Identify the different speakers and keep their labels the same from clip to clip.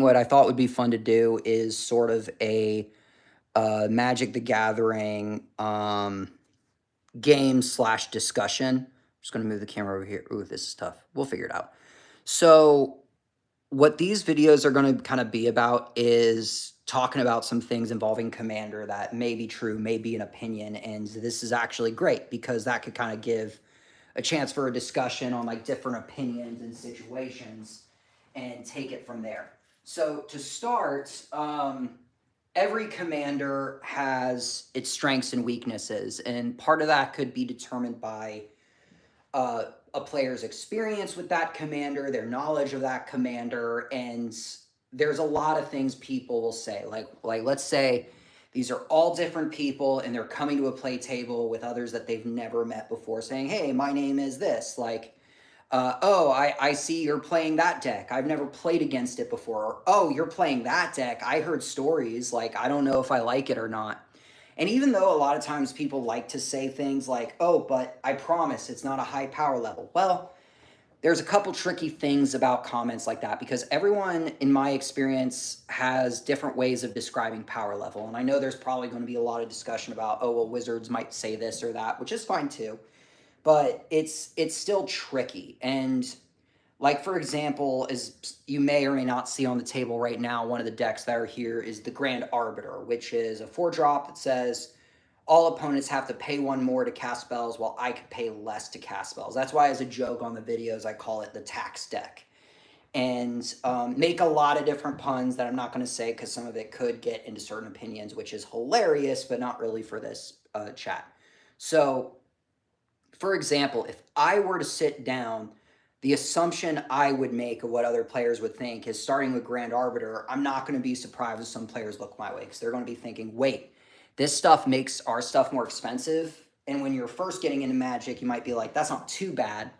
Speaker 1: what I thought would be fun to do is sort of a Magic the Gathering game slash discussion. I'm just going to move the camera over here. Ooh, this is tough. We'll figure it out. So, what these videos are going to kind of be about is talking about some things involving Commander that may be true, may be an opinion. And this is actually great because that could kind of give a chance for a discussion on like different opinions and situations and take it from there. So to start, every commander has its strengths and weaknesses, and part of that could be determined by a player's experience with that commander, their knowledge of that commander, and there's a lot of things people will say. Like let's say these are all different people and they're coming to a play table with others that they've never met before, saying, "Hey, my name is this." Oh, I see you're playing that deck. I've never played against it before. Or, oh, you're playing that deck. I heard stories. Like, I don't know if I like it or not. And even though a lot of times people like to say things like, oh, but I promise it's not a high power level. Well, there's a couple tricky things about comments like that because everyone, in my experience, has different ways of describing power level. And I know there's probably going to be a lot of discussion about, oh, well, Wizards might say this or that, which is fine too. But it's still tricky. And like, for example, as you may or may not see on the table right now, one of the decks that are here is the Grand Arbiter, which is a 4-drop that says all opponents have to pay one more to cast spells while I could pay less to cast spells. That's why, as a joke on the videos, I call it the tax deck. And make a lot of different puns that I'm not going to say because some of it could get into certain opinions, which is hilarious, but not really for this chat. So, for example, if I were to sit down, the assumption I would make of what other players would think is starting with Grand Arbiter, I'm not going to be surprised if some players look my way because they're going to be thinking, wait, this stuff makes our stuff more expensive. And when you're first getting into Magic, you might be like, that's not too bad.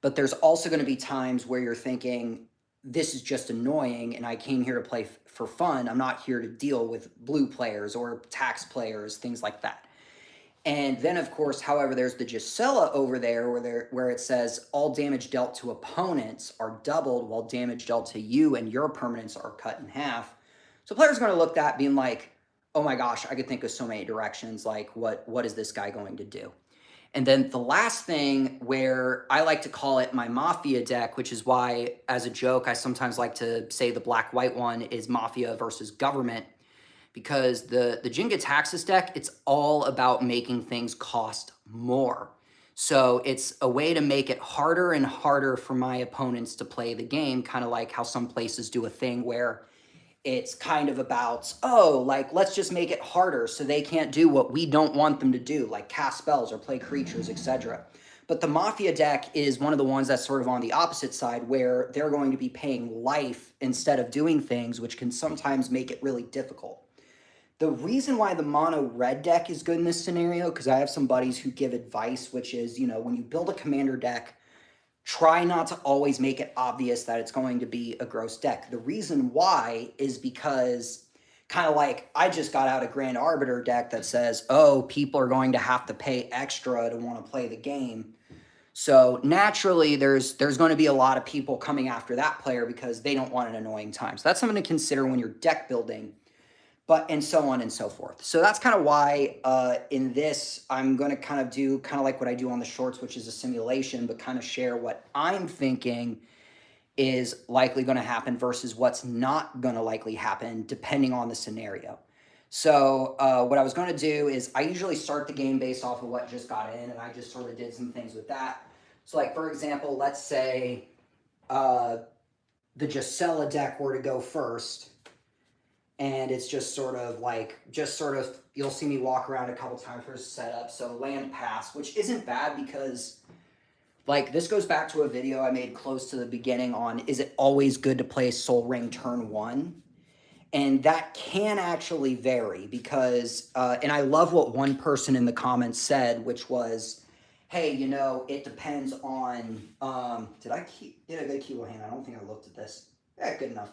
Speaker 1: But there's also going to be times where you're thinking, this is just annoying and I came here to play for fun. I'm not here to deal with blue players or tax players, things like that. And then, of course, however, there's the Gisela over there where it says all damage dealt to opponents are doubled while damage dealt to you and your permanents are cut in half. So players are going to look at that being like, oh my gosh, I could think of so many directions. Like, what is this guy going to do? And then the last thing, where I like to call it my Mafia deck, which is why, as a joke, I sometimes like to say the black-white one is Mafia versus Government, because the Jenga Taxes deck, it's all about making things cost more. So it's a way to make it harder and harder for my opponents to play the game, kind of like how some places do a thing where it's kind of about, oh, like, let's just make it harder so they can't do what we don't want them to do, like cast spells or play creatures, etc. But the Mafia deck is one of the ones that's sort of on the opposite side, where they're going to be paying life instead of doing things, which can sometimes make it really difficult. The reason why the mono red deck is good in this scenario, because I have some buddies who give advice, which is, when you build a commander deck, try not to always make it obvious that it's going to be a gross deck. The reason why is because, kind of like, I just got out a Grand Arbiter deck that says, oh, people are going to have to pay extra to want to play the game. So naturally, there's going to be a lot of people coming after that player because they don't want an annoying time. So that's something to consider when you're deck building, and so on and so forth. So that's kind of why in this, I'm going to kind of do kind of like what I do on the shorts, which is a simulation, but kind of share what I'm thinking is likely going to happen versus what's not going to likely happen depending on the scenario. So what I was going to do is I usually start the game based off of what just got in, and I just sort of did some things with that. So like, for example, let's say the Gisela deck were to go first. And it's just sort of you'll see me walk around a couple times for setup. So land pass, which isn't bad because, like, this goes back to a video I made close to the beginning on, is it always good to play Sol Ring turn 1? And that can actually vary because, and I love what one person in the comments said, which was, hey, it depends on, did I get a good keyboard hand? I don't think I looked at this. Yeah, good enough.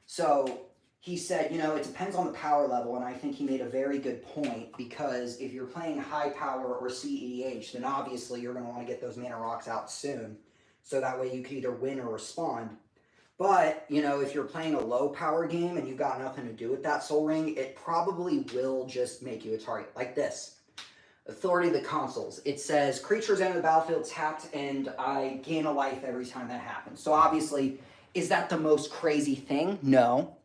Speaker 1: So he said, it depends on the power level, and I think he made a very good point, because if you're playing high power or CEDH, then obviously you're going to want to get those mana rocks out soon, so that way you can either win or respond. But, you know, if you're playing a low power game and you've got nothing to do with that Soul Ring, it probably will just make you a target. Like this. Authority of the Consuls. It says, creatures enter the battlefield tapped and I gain a life every time that happens. So obviously, is that the most crazy thing? No.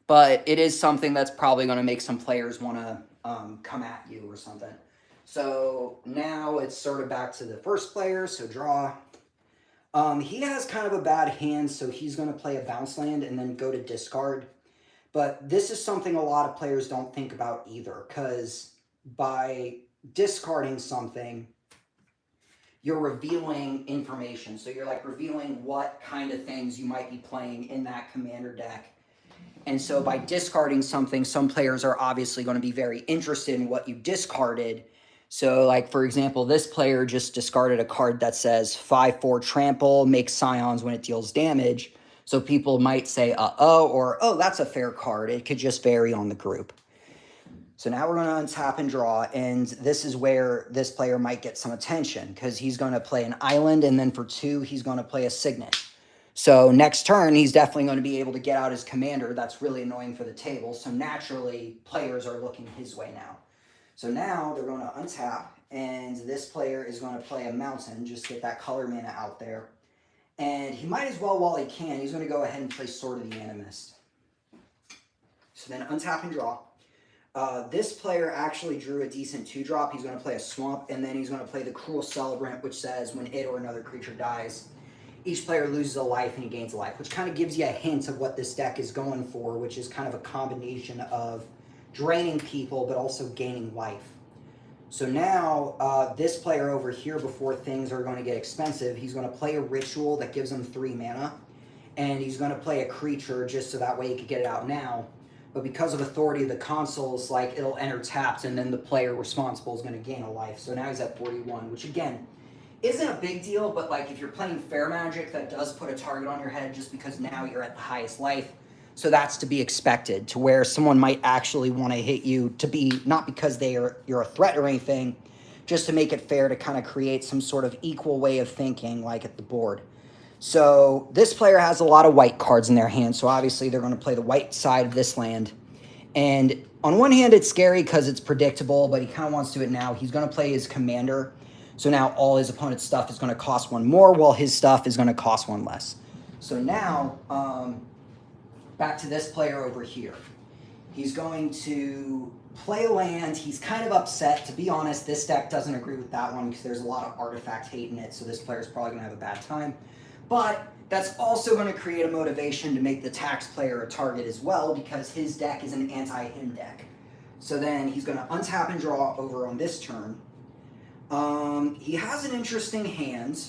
Speaker 1: But it is something that's probably going to make some players want to come at you or something. So now it's sort of back to the first player, so draw. He has kind of a bad hand, so he's going to play a bounce land and then go to discard. But this is something a lot of players don't think about either, because by discarding something, you're revealing information. So you're like revealing what kind of things you might be playing in that commander deck. And so by discarding something, some players are obviously going to be very interested in what you discarded. So like, for example, this player just discarded a card that says 5/4 trample, makes scions when it deals damage. So people might say, uh-oh, or, oh, that's a fair card. It could just vary on the group. So now we're going to untap and draw, and this is where this player might get some attention, because he's going to play an island, and then for 2, he's going to play a signet. So next turn, he's definitely going to be able to get out his commander. That's really annoying for the table. So naturally, players are looking his way now. So now they're going to untap, and this player is going to play a mountain, just get that color mana out there. And he might as well, while he can, he's going to go ahead and play Sword of the Animist. So then untap and draw. This player actually drew a decent 2-drop. He's going to play a Swamp, and then he's going to play the Cruel Celebrant, which says when it or another creature dies, each player loses a life and he gains a life, which kind of gives you a hint of what this deck is going for, which is kind of a combination of draining people but also gaining life. So now, this player over here, before things are going to get expensive, he's going to play a Ritual that gives him 3 mana, and he's going to play a creature just so that way he could get it out now. But because of Authority of the Consuls, like, it'll enter tapped, and then the player responsible is going to gain a life. So now he's at 41, which again, isn't a big deal, but like if you're playing Fair Magic, that does put a target on your head just because now you're at the highest life. So that's to be expected, to where someone might actually want to hit you to be, not because you're a threat or anything, just to make it fair to kind of create some sort of equal way of thinking like at the board. So this player has a lot of white cards in their hand, so obviously they're going to play the white side of this land. And on one hand, it's scary because it's predictable, but he kind of wants to do it now. He's going to play his commander. So now all his opponent's stuff is going to cost 1 more, while his stuff is going to cost 1 less. So now, back to this player over here. He's going to play a land. He's kind of upset. To be honest, this deck doesn't agree with that one because there's a lot of artifact hate in it, so this player's probably going to have a bad time. But that's also going to create a motivation to make the tax player a target as well, because his deck is an anti-him deck. So then he's going to untap and draw over on this turn. He has an interesting hand,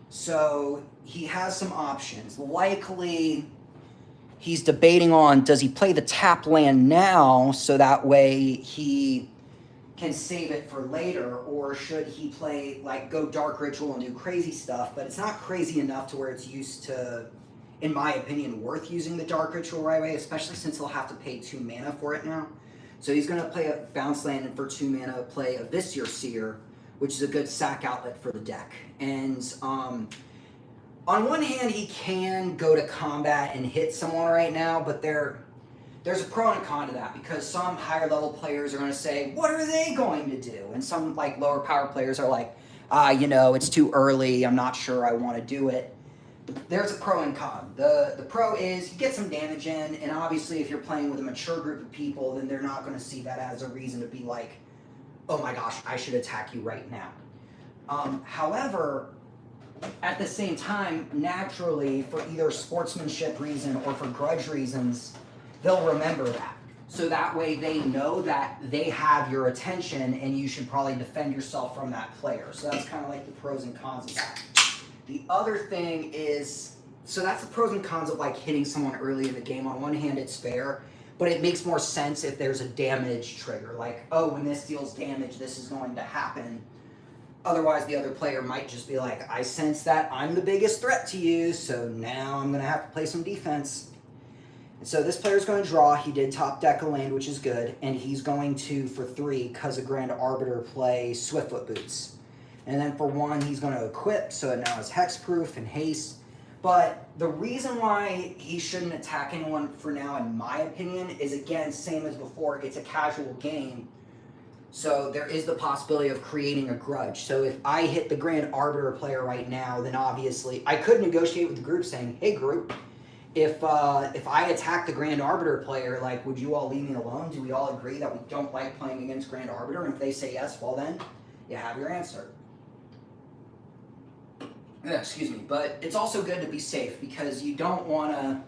Speaker 1: so he has some options. Likely, he's debating on, does he play the tap land now so that way he can save it for later, or should he play, like, go Dark Ritual and do crazy stuff, but it's not crazy enough to where it's used to, in my opinion, worth using the Dark Ritual right away, especially since he'll have to pay 2 mana for it now. So he's going to play a bounce land, and for 2 mana play a Viscera Seer, which is a good sack outlet for the deck. And on one hand, he can go to combat and hit someone right now, but there's a pro and a con to that, because some higher level players are going to say, what are they going to do? And some like lower power players are like, you know, it's too early, I'm not sure I want to do it. There's a pro and con. The pro is you get some damage in, and obviously if you're playing with a mature group of people, then they're not going to see that as a reason to be like, oh my gosh, I should attack you right now. However, at the same time, naturally, for either sportsmanship reason or for grudge reasons, they'll remember that. So that way they know that they have your attention and you should probably defend yourself from that player. So that's kind of like the pros and cons of that. The other thing is, so that's the pros and cons of like hitting someone early in the game. On one hand, it's fair, but it makes more sense if there's a damage trigger. Like, oh, when this deals damage, this is going to happen. Otherwise, the other player might just be like, I sense that I'm the biggest threat to you, so now I'm going to have to play some defense. And so this player's going to draw. He did top deck a land, which is good, and he's going to, for 3, because of Grand Arbiter, play Swiftfoot Boots. And then for 1, he's going to equip, so it now has hexproof and haste. But The reason why he shouldn't attack anyone for now, in my opinion, is again, same as before, it's a casual game. So there is the possibility of creating a grudge. So if I hit the Grand Arbiter player right now, then obviously I could negotiate with the group saying, hey group, if I attack the Grand Arbiter player, like, would you all leave me alone? Do we all agree that we don't like playing against Grand Arbiter? And if they say yes, well then, you have your answer. Yeah, excuse me. But it's also good to be safe because you don't want to,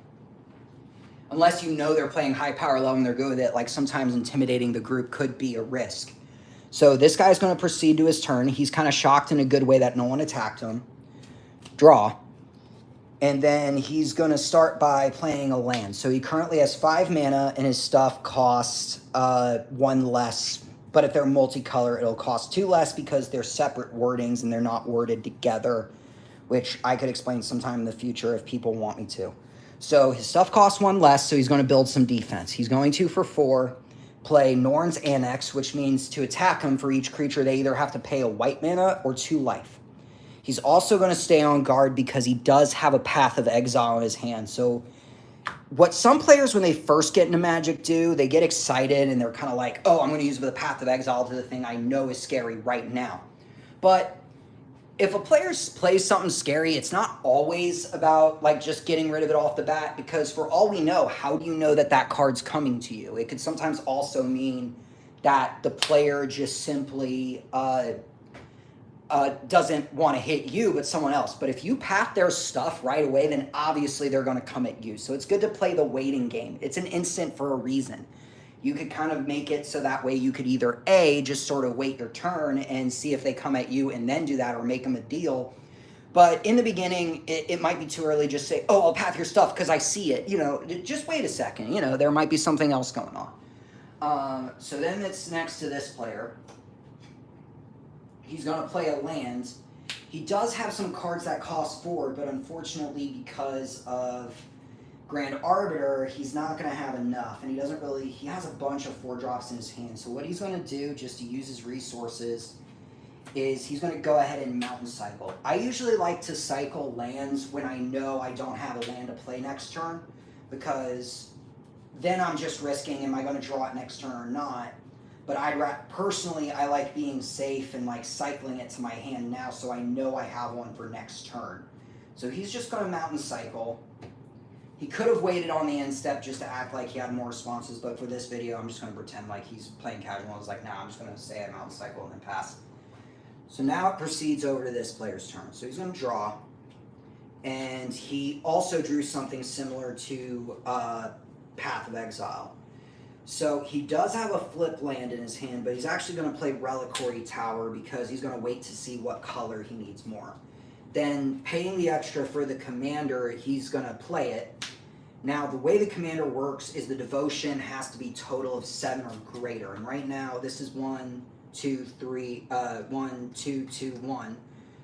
Speaker 1: unless you know they're playing high power level and they're good with it, like sometimes intimidating the group could be a risk. So this guy's going to proceed to his turn. He's kind of shocked in a good way that no one attacked him. Draw. And then he's going to start by playing a land. So he currently has 5 mana and his stuff costs 1 less. But if they're multicolor, it'll cost 2 less because they're separate wordings and they're not worded together, which I could explain sometime in the future if people want me to. So his stuff costs 1 less, so he's going to build some defense. He's going to, for 4, play Norn's Annex, which means to attack him for each creature, they either have to pay a white mana or 2 life. He's also going to stay on guard because he does have a Path of Exile in his hand. So what some players, when they first get into Magic, do, they get excited and they're kind of like, oh, I'm going to use the Path of Exile to the thing I know is scary right now. But if a player plays something scary, it's not always about like just getting rid of it off the bat, because for all we know, how do you know that that card's coming to you? It could sometimes also mean that the player just simply doesn't want to hit you, but someone else. But if you path their stuff right away, then obviously they're going to come at you. So it's good to play the waiting game. It's an instant for a reason. You could kind of make it so that way you could either A, just sort of wait your turn and see if they come at you and then do that, or make them a deal. But in the beginning, it might be too early to just say, oh, I'll path your stuff because I see it. You know, just wait a second. You know, there might be something else going on. So then it's next to this player. He's going to play a land. He does have some cards that cost 4, but unfortunately because of Grand Arbiter, he's not going to have enough, and he has a bunch of 4-drops in his hand. So what he's going to do, just to use his resources, is he's going to go ahead and Mountain Cycle. I usually like to cycle lands when I know I don't have a land to play next turn, because then I'm just risking, am I going to draw it next turn or not? But personally, I like being safe and like cycling it to my hand now so I know I have one for next turn. So he's just going to Mountain Cycle. He could have waited on the end step just to act like he had more responses, but for this video, I'm just going to pretend like he's playing casual. I was like, nah, I'm just going to say I Mountain Cycle and then pass. So now it proceeds over to this player's turn. So he's going to draw, and he also drew something similar to Path of Exile. So he does have a flip land in his hand, but he's actually going to play Reliquary Tower because he's going to wait to see what color he needs more. Then paying the extra for the commander, he's going to play it. Now, the way the commander works is the devotion has to be total of 7 or greater. And right now, this is 1, 2, 3, 1, 2, 2, 1.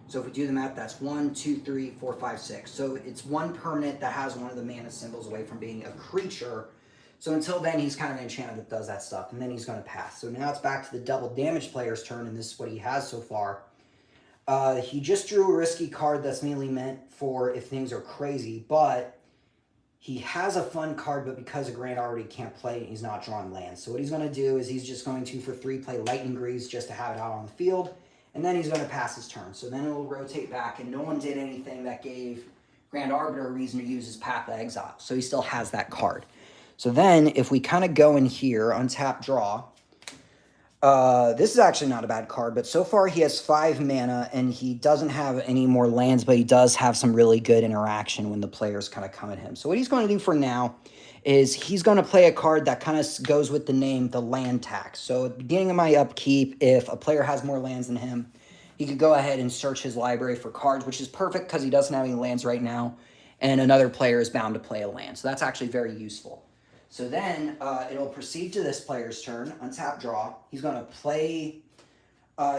Speaker 1: So if we do the math, that's 1, 2, 3, 4, 5, 6. So it's one permanent that has one of the mana symbols away from being a creature. So until then, he's kind of an enchanter that does that stuff, and then he's going to pass. So now it's back to the double damage player's turn, and this is what he has so far. He just drew a risky card that's mainly meant for if things are crazy, but he has a fun card, but because of Grand Arbiter, he can't play it, he's not drawing lands. So what he's going to do is he's just going to, for 3, play Lightning Greaves just to have it out on the field, and then he's going to pass his turn. So then it will rotate back, and no one did anything that gave Grand Arbiter a reason to use his Path of Exile. So he still has that card. So then, if we kind of go in here, untap, draw, this is actually not a bad card, but so far he has 5 mana, and he doesn't have any more lands, but he does have some really good interaction when the players kind of come at him. So what he's going to do for now is he's going to play a card that kind of goes with the name, the Land Tax. So at the beginning of my upkeep, if a player has more lands than him, he could go ahead and search his library for cards, which is perfect because he doesn't have any lands right now, and another player is bound to play a land. So that's actually very useful. So then it'll proceed to this player's turn, untap, draw. He's going to play,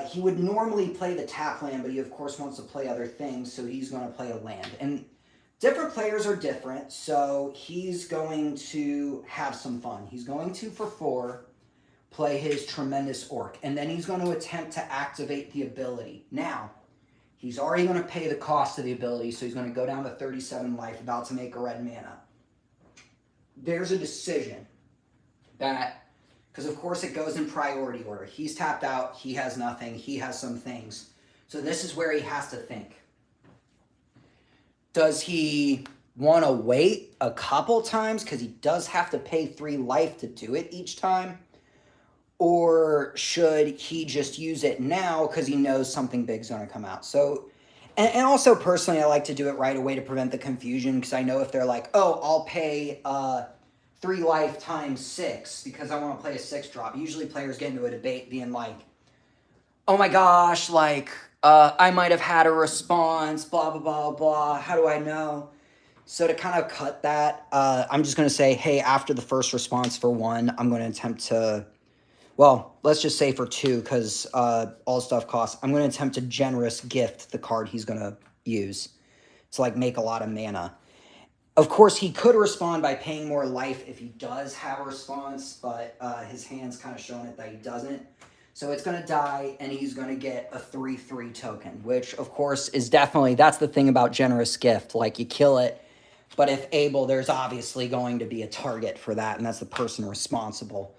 Speaker 1: he would normally play the tap land, but he of course wants to play other things, so he's going to play a land. And different players are different, so he's going to have some fun. He's going to, for 4, play his Tremendous Orc, and then he's going to attempt to activate the ability. Now, He's already going to pay the cost of the ability, so he's going to go down to 37 life, about to make a red mana. There's a decision that, because of course it goes in priority order. He's tapped out, he has nothing, he has some things. So this is where he has to think. Does he want to wait a couple times, because he does have to pay 3 life to do it each time? Or should he just use it now because he knows something big's going to come out? So, and also personally, I like to do it right away to prevent the confusion, because I know if they're like, oh, I'll pay 3 life times 6 because I want to play a 6-drop. Usually players get into a debate being like, oh my gosh, like, I might have had a response, blah, blah, blah, blah. How do I know? So to kind of cut that, I'm just going to say, hey, after the first response for 1, I'm going to attempt to... Well, let's just say for 2, because all stuff costs. I'm going to attempt to generous gift the card he's going to use to, like, make a lot of mana. Of course, he could respond by paying more life if he does have a response, but his hand's kind of showing it that he doesn't. So it's going to die, and he's going to get a 3/3 token, which, of course, is definitely... That's the thing about generous gift. Like, you kill it, but if able, there's obviously going to be a target for that, and that's the person responsible.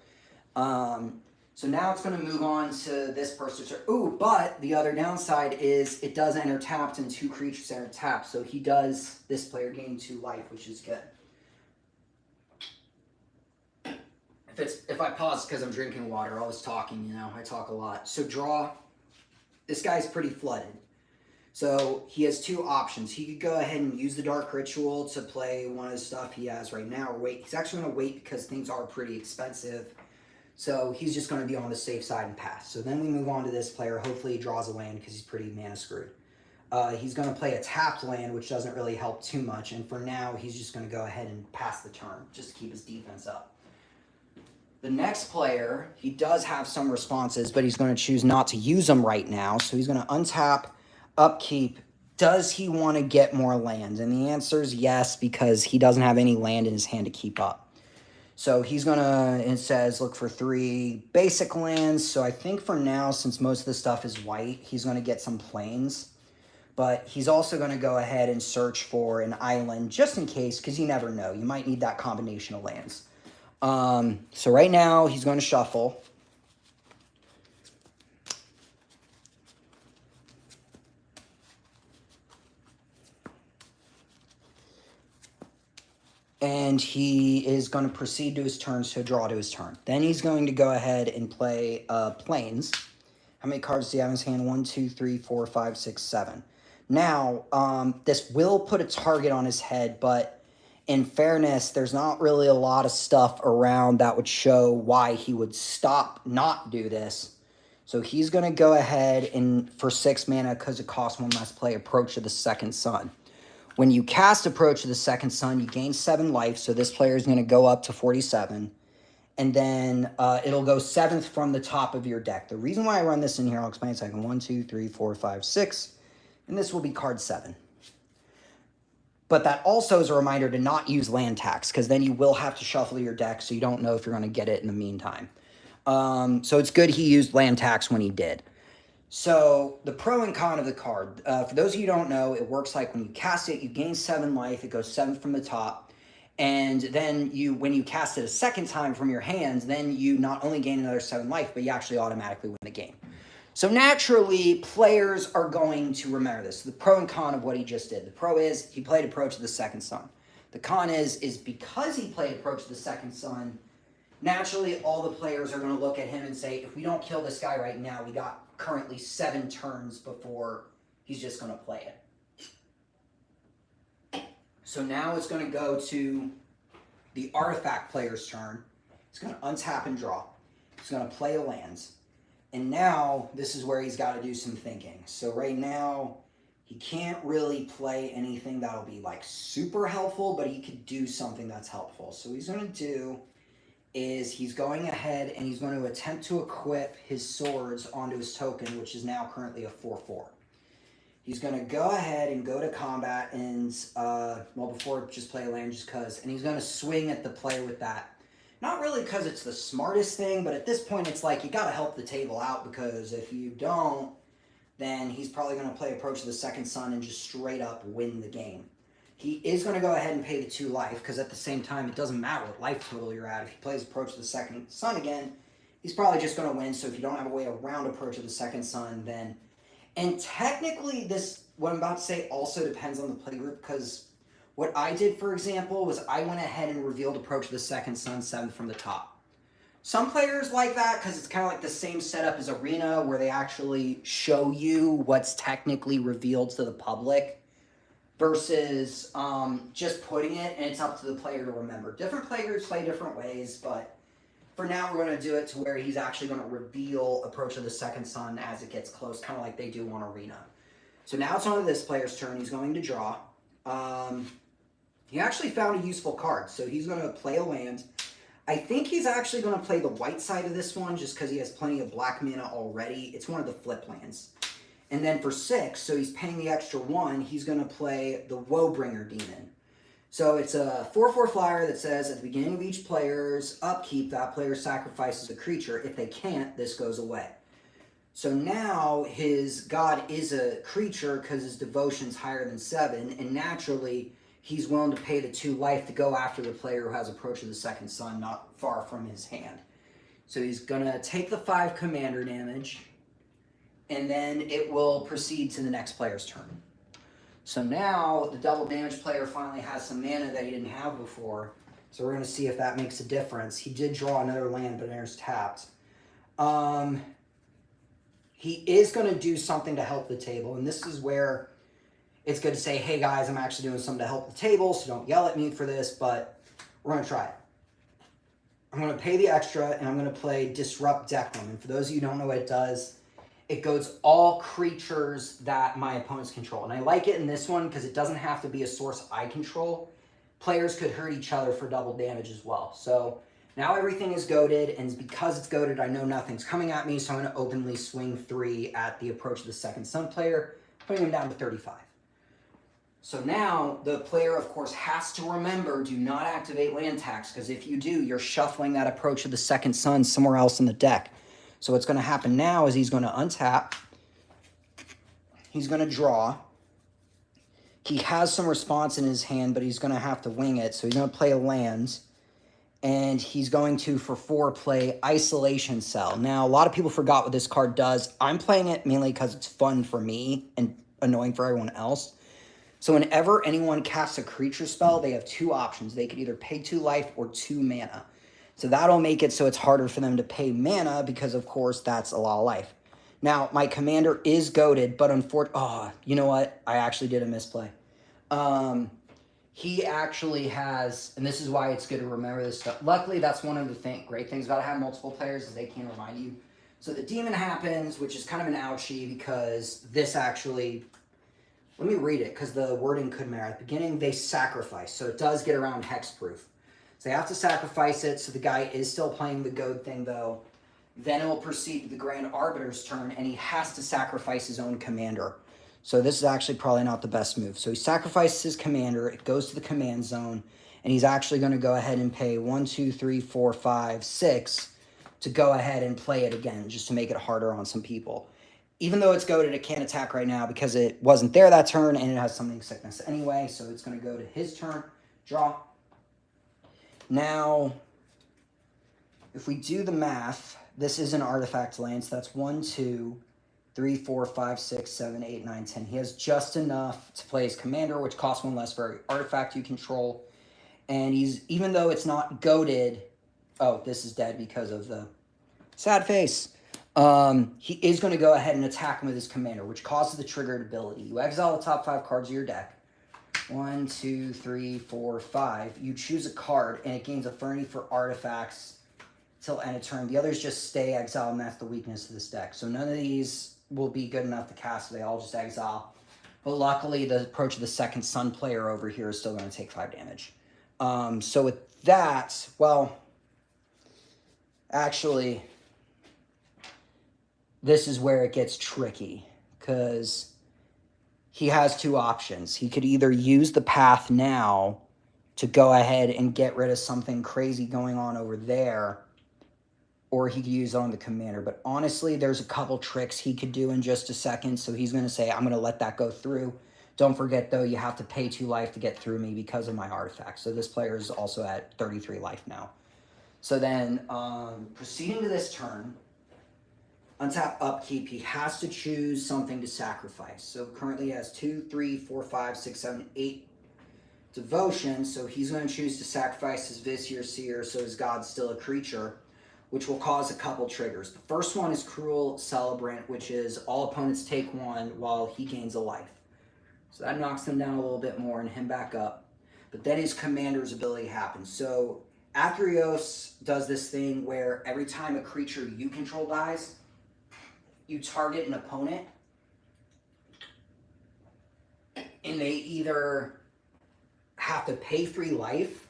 Speaker 1: So now it's going to move on to this person's turn. Ooh, but the other downside is it does enter tapped and 2 creatures enter tapped. So he does, this player, gain 2 life, which is good. If I pause because I'm drinking water, I was talking, you know, I talk a lot. So draw. This guy's pretty flooded. So he has 2 options. He could go ahead and use the Dark Ritual to play one of the stuff he has right now, or wait. He's actually going to wait because things are pretty expensive. So he's just going to be on the safe side and pass. So then we move on to this player. Hopefully he draws a land because he's pretty mana screwed. He's going to play a tapped land, which doesn't really help too much. And for now, he's just going to go ahead and pass the turn, just to keep his defense up. The next player, he does have some responses, but he's going to choose not to use them right now. So he's going to untap, upkeep. Does he want to get more land? And the answer is yes, because he doesn't have any land in his hand to keep up. So he's going to, it says, look for 3 basic lands. So I think for now, since most of the stuff is white, he's going to get some plains. But he's also going to go ahead and search for an island, just in case, because you never know. You might need that combination of lands. So right now, he's going to shuffle. And he is going to proceed to his turn, so draw to his turn. Then he's going to go ahead and play plains. How many cards does he have in his hand? 1, 2, 3, 4, 5, 6, 7. Now, this will put a target on his head, but in fairness, there's not really a lot of stuff around that would show why he would not do this. So he's going to go ahead and, for 6 mana, because it costs 1 less, play Approach of the Second Sun. When you cast Approach of the Second Sun, you gain 7 life, so this player is going to go up to 47. And then it'll go 7th from the top of your deck. The reason why I run this in here, I'll explain in a second. 1, 2, 3, 4, 5, 6. And this will be card 7. But that also is a reminder to not use land tax, because then you will have to shuffle your deck, so you don't know if you're going to get it in the meantime. So it's good he used land tax when he did. So the pro and con of the card. For those of you who don't know, it works like when you cast it, you gain 7 life. It goes 7th from the top. And then when you cast it a second time from your hands, then you not only gain another 7 life, but you actually automatically win the game. So naturally, players are going to remember this. The pro and con of what he just did. The pro is he played Approach of the Second Sun. The con is because he played Approach of the Second Sun, naturally all the players are going to look at him and say, if we don't kill this guy right now, we got currently 7 turns before he's just going to play it. So now it's going to go to the artifact player's turn. He's going to untap and draw. He's going to play a lands. And now this is where he's got to do some thinking. So right now he can't really play anything that'll be like super helpful, but he could do something that's helpful. So what he's going to do is he's going ahead and he's going to attempt to equip his swords onto his token, which is now currently a 4/4. He's going to go ahead and go to combat and, well, before just play a land just because, and he's going to swing at the player with that. Not really because it's the smartest thing, but at this point it's like you got to help the table out, because if you don't, then he's probably going to play Approach of the Second Sun and just straight up win the game. He is going to go ahead and pay the 2 life, because at the same time, it doesn't matter what life total you're at. If he plays Approach of the Second Sun again, he's probably just going to win. So if you don't have a way around Approach of the Second Sun, then... And technically, this, what I'm about to say, also depends on the play group, because what I did, for example, was I went ahead and revealed Approach of the Second Sun 7th from the top. Some players like that because it's kind of like the same setup as Arena, where they actually show you what's technically revealed to the public versus just putting it, and it's up to the player to remember. Different play groups play different ways, but for now we're going to do it to where he's actually going to reveal Approach of the Second Sun as it gets close, kind of like they do on Arena. So now it's on to this player's turn. He's going to draw. He actually found a useful card, so he's going to play a land. I think he's actually going to play the white side of this one just because he has plenty of black mana already. It's one of the flip lands. And then for 6, so he's paying the extra 1, he's going to play the Woebringer Demon. So it's a 4/4 flyer that says at the beginning of each player's upkeep, that player sacrifices a creature. If they can't, this goes away. So now his god is a creature because his devotion's higher than 7, and naturally he's willing to pay the 2 life to go after the player who has Approach of the Second Sun not far from his hand. So he's going to take the 5 commander damage, and then it will proceed to the next player's turn. So now the double damage player finally has some mana that he didn't have before. So we're going to see if that makes a difference. He did draw another land, but there's tapped. He is going to do something to help the table, and this is where it's good to say, hey guys, I'm actually doing something to help the table, so don't yell at me for this, but we're going to try it. I'm going to pay the extra, and I'm going to play Disrupt Declan. And for those of you who don't know what it does, it goes all creatures that my opponents control. And I like it in this one because it doesn't have to be a source I control. Players could hurt each other for double damage as well. So now everything is goaded, and because it's goaded, I know nothing's coming at me, so I'm going to openly swing 3 at the Approach of the Second Sun player, putting him down to 35. So now the player, of course, has to remember, do not activate land tax, because if you do, you're shuffling that Approach of the Second Sun somewhere else in the deck. So what's going to happen now is he's going to untap. He's going to draw. He has some response in his hand, but he's going to have to wing it. So he's going to play a land. And he's going to, for 4, play Isolation Cell. Now, a lot of people forgot what this card does. I'm playing it mainly because it's fun for me and annoying for everyone else. So whenever anyone casts a creature spell, they have 2 options. They could either pay 2 life or 2 mana. So that'll make it so it's harder for them to pay mana because, of course, that's a lot of life. Now, my commander is goated, but unfortunately... Oh, you know what? I actually did a misplay. He actually has... And this is why it's good to remember this stuff. Luckily, that's one of the great things about having multiple players is they can remind you. So the demon happens, which is kind of an ouchie because this actually... Let me read it because the wording could matter. At the beginning, they sacrifice. So it does get around hexproof. So they have to sacrifice it, so the guy is still playing the goad thing, though. Then it will proceed to the Grand Arbiter's turn, and he has to sacrifice his own commander. So this is actually probably not the best move. So he sacrifices his commander, it goes to the command zone, and he's actually going to go ahead and pay 1, 2, 3, 4, 5, 6 to go ahead and play it again, just to make it harder on some people. Even though it's goaded, it can't attack right now because it wasn't there that turn, and it has Summoning Sickness anyway, so it's going to go to his turn. Draw. Now, if we do the math, this is an artifact land, so that's 1, 2, 3, 4, 5, 6, 7, 8, 9, 10. He has just enough to play his commander, which costs 1 less for every artifact you control. And he's, even though it's not goaded, oh, this is dead because of the sad face. He is going to go ahead and attack him with his commander, which causes the triggered ability. You exile the top 5 cards of your deck. 1, 2, 3, 4, 5. You choose a card, and it gains affinity for artifacts till end of turn. The others just stay exiled, and that's the weakness of this deck. So none of these will be good enough to cast, so they all just exile. But luckily, the Approach of the Second Sun player over here is still going to take 5 damage. So with that, well, actually, this is where it gets tricky, because he has 2 options. He could either use the path now to go ahead and get rid of something crazy going on over there, or he could use it on the commander. But honestly, there's a couple tricks he could do in just a second. So he's going to say, I'm going to let that go through. Don't forget, though, you have to pay 2 life to get through me because of my artifact. So this player is also at 33 life now. So then, proceeding to this turn, untap upkeep, he has to choose something to sacrifice. So currently he has 2, 3, 4, 5, 6, 7, 8 devotion. So he's going to choose to sacrifice his Vizier Seer, so his god's still a creature, which will cause a couple triggers. The first one is Cruel Celebrant, which is all opponents take 1 while he gains a life. So that knocks them down a little bit more and him back up. But then his commander's ability happens. So Athreos does this thing where every time a creature you control dies, you target an opponent, and they either have to pay 3 life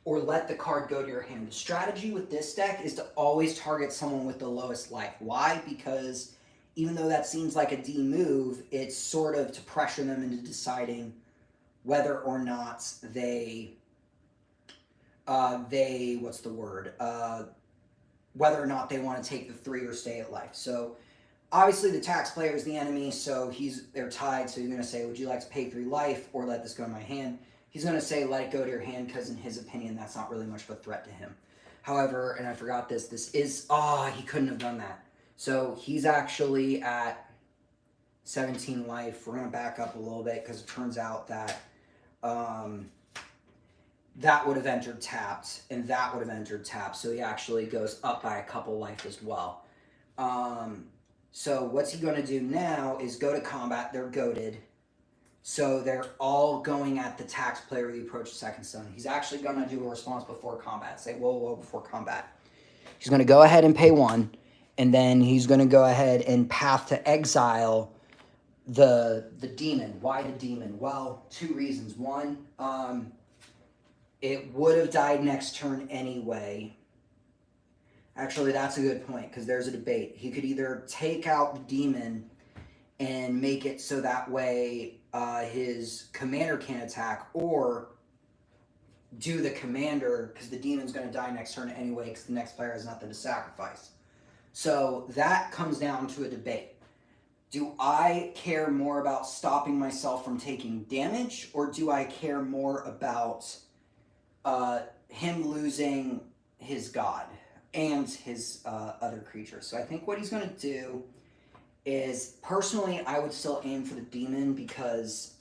Speaker 1: or let the card go to your hand. The strategy with this deck is to always target someone with the lowest life. Why? Because even though that seems like a D move, it's sort of to pressure them into deciding whether or not whether or not they want to take the 3 or stay at life. So obviously the tax player is the enemy, so they're tied. So you're going to say, would you like to pay 3 life or let this go to my hand? He's going to say, let it go to your hand, because in his opinion, that's not really much of a threat to him. However, and I forgot this is, he couldn't have done that. So he's actually at 17 life. We're going to back up a little bit because it turns out that that would have entered tapped, and that would have entered tapped. So he actually goes up by a couple life as well. So what's he going to do now is go to combat. They're goated. So they're all going at the tax player with the approach second stone. He's actually going to do a response before combat. Say, whoa, whoa, before combat. He's going to go ahead and pay 1, and then he's going to go ahead and path to exile the demon. Why the demon? Well, 2 reasons. One, it would have died next turn anyway. Actually, that's a good point, because there's a debate. He could either take out the demon and make it so that way his commander can't attack, or do the commander, because the demon's going to die next turn anyway, because the next player has nothing to sacrifice. So that comes down to a debate. Do I care more about stopping myself from taking damage, or do I care more about him losing his god and his other creatures? So I think what he's going to do is, personally, I would still aim for the demon, because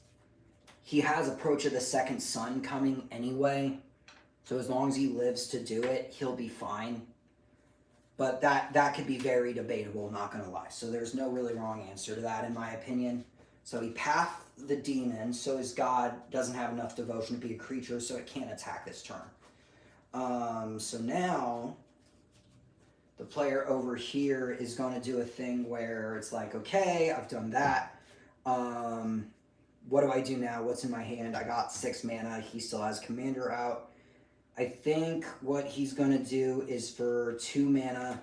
Speaker 1: he has Approach of the Second Sun coming anyway. So as long as he lives to do it, he'll be fine. But that could be very debatable, not going to lie. So there's no really wrong answer to that, in my opinion. So he pathed the demon, so his god doesn't have enough devotion to be a creature, so it can't attack this turn. So now the player over here is going to do a thing where it's like, okay, I've done that. What do I do now? What's in my hand? I got 6 mana. He still has commander out. I think what he's going to do is, for 2 mana,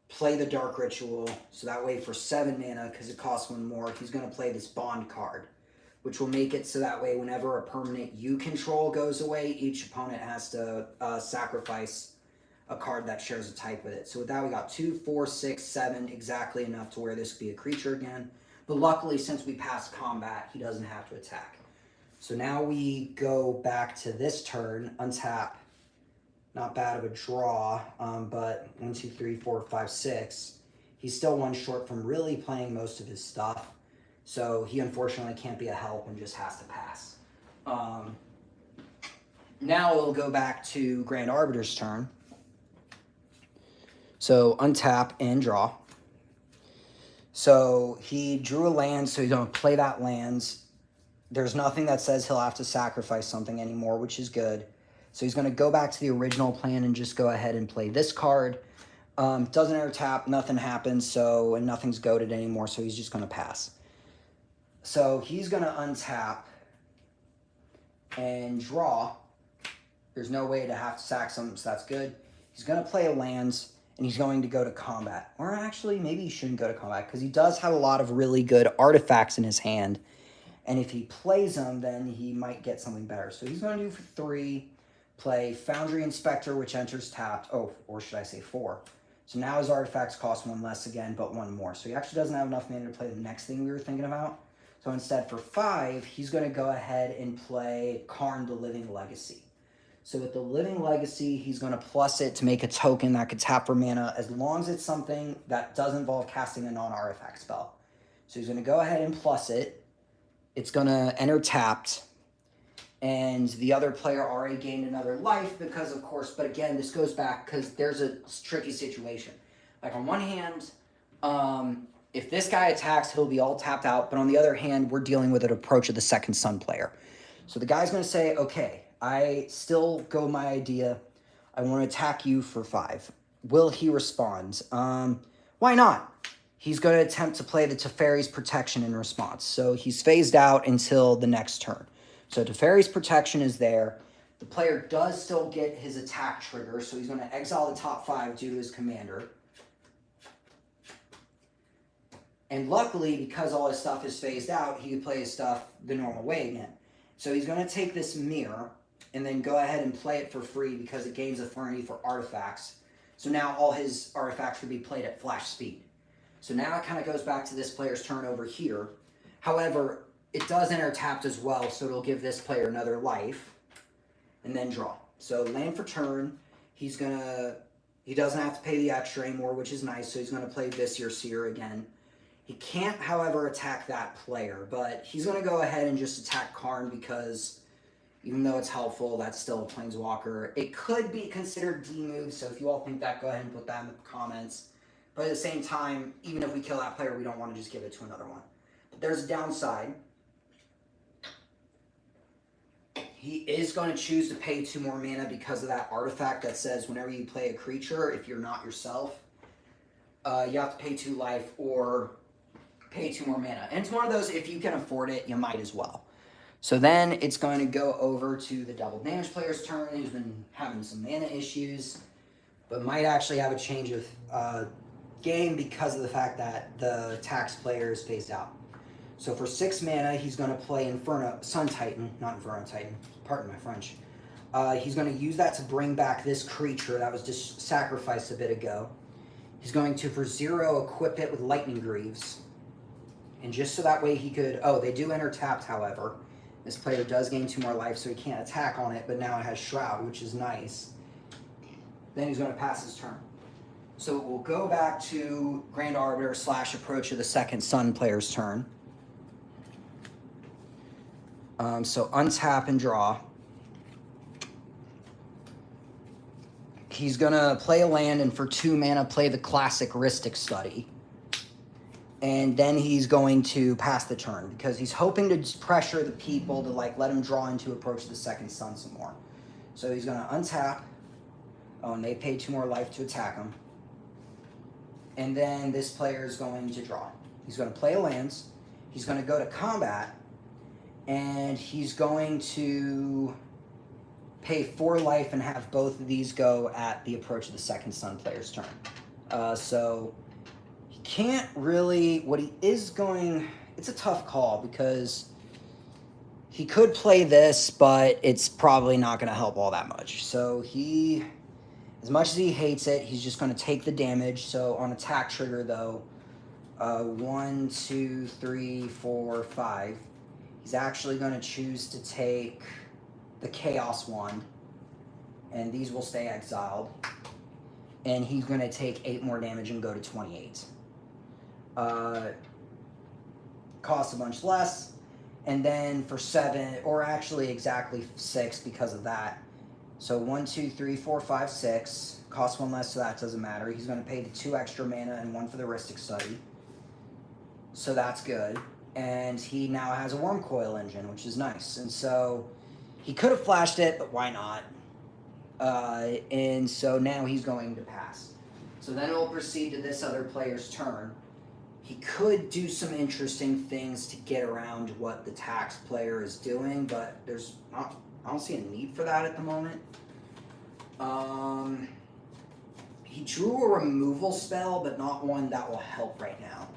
Speaker 1: play the Dark Ritual. So that way for 7 mana, because it costs 1 more, he's going to play this Bond card, which will make it so that way whenever a permanent you control goes away, each opponent has to sacrifice a card that shares a type with it. So with that, we got 2, 4, 6, 7, exactly enough to where this could be a creature again. But luckily, since we passed combat, he doesn't have to attack. So now we go back to this turn, untap. Not bad of a draw, but 1, 2, 3, 4, 5, 6. He's still 1 short from really playing most of his stuff. So he unfortunately can't be a help and just has to pass. Now it'll go back to Grand Arbiter's turn. So untap and draw. So he drew a land, so he's going to play that lands. There's nothing that says he'll have to sacrifice something anymore, which is good. So he's going to go back to the original plan and just go ahead and play this card. Doesn't ever tap, nothing happens, and nothing's goaded anymore, so he's just going to pass. So he's going to untap and draw. There's no way to have to sack something, so that's good. He's going to play a lands, and he's going to go to combat. Or actually, maybe he shouldn't go to combat, because he does have a lot of really good artifacts in his hand. And if he plays them, then he might get something better. So he's going to do for 3, play Foundry Inspector, which enters tapped. Oh, or should I say 4? So now his artifacts cost 1 less again, but 1 more. So he actually doesn't have enough mana to play the next thing we were thinking about. So instead, for 5, he's going to go ahead and play Karn the Living Legacy. So with the Living Legacy, he's going to plus it to make a token that could tap for mana as long as it's something that does involve casting a non-artifact spell. So he's going to go ahead and plus it. It's going to enter tapped. And the other player already gained another life because, of course, but again, this goes back because there's a tricky situation. Like on one hand, if this guy attacks, he'll be all tapped out. But on the other hand, we're dealing with an approach of the Second Sun player. So the guy's going to say, okay, I still go my idea. I want to attack you for 5. Will he respond? Why not? He's going to attempt to play the Teferi's Protection in response. So he's phased out until the next turn. So Teferi's Protection is there. The player does still get his attack trigger, so he's going to exile the top 5 due to his commander. And luckily, because all his stuff is phased out, he can play his stuff the normal way again. So he's going to take this Mirror and then go ahead and play it for free because it gains authority for artifacts. So now all his artifacts can be played at flash speed. So now it kind of goes back to this player's turn over here. However, it does enter tapped as well, so it'll give this player another life, and then draw. So land for turn, he doesn't have to pay the extra anymore, which is nice, so he's going to play Viscera Seer again. He can't, however, attack that player, but he's going to go ahead and just attack Karn because even though it's helpful, that's still a Planeswalker. It could be considered D-move, so if you all think that, go ahead and put that in the comments. But at the same time, even if we kill that player, we don't want to just give it to another one. But there's a downside. He is going to choose to pay 2 more mana because of that artifact that says whenever you play a creature, if you're not yourself, you have to pay 2 life or pay 2 more mana. And it's one of those, if you can afford it, you might as well. So then it's going to go over to the double damage player's turn, who's been having some mana issues, but might actually have a change of game because of the fact that the tax player is phased out. So for 6 mana, he's going to play Sun Titan, not Inferno Titan, pardon my French. He's going to use that to bring back this creature that was just sacrificed a bit ago. He's going to, for 0, equip it with Lightning Greaves. And just so that way he could... Oh, they do enter tapped, however. This player does gain 2 more life, so he can't attack on it, but now it has Shroud, which is nice. Then he's going to pass his turn. So we'll go back to Grand Arbiter / approach of the Second Sun player's turn. So untap and draw. He's going to play a land and for 2 mana play the classic Rhystic Study. And then he's going to pass the turn because he's hoping to pressure the people to like let him draw into approach the Second Sun some more. So he's going to untap. Oh, and they pay 2 more life to attack him. And then this player is going to draw. He's going to play lands. He's going to go to combat. And he's going to pay 4 life and have both of these go at the approach of the Second Sun player's turn. So he can't really... What he is going... It's a tough call because he could play this, but it's probably not going to help all that much. So he... As much as he hates it, he's just going to take the damage. So on attack trigger, though, 1, 2, 3, 4, 5... He's actually going to choose to take the Chaos Wand, and these will stay exiled. And he's going to take 8 more damage and go to 28. Costs a bunch less, and then for 7, or actually exactly 6 because of that. So 1, 2, 3, 4, 5, 6. Costs 1 less, so that doesn't matter. He's going to pay the 2 extra mana and 1 for the Rhystic Study. So that's good. And he now has a Wormcoil Engine, which is nice. And so he could have flashed it, but why not? And so now he's going to pass. So then we'll proceed to this other player's turn. He could do some interesting things to get around what the tax player is doing, but there's not, I don't see a need for that at the moment. He drew a removal spell, but not one that will help right now.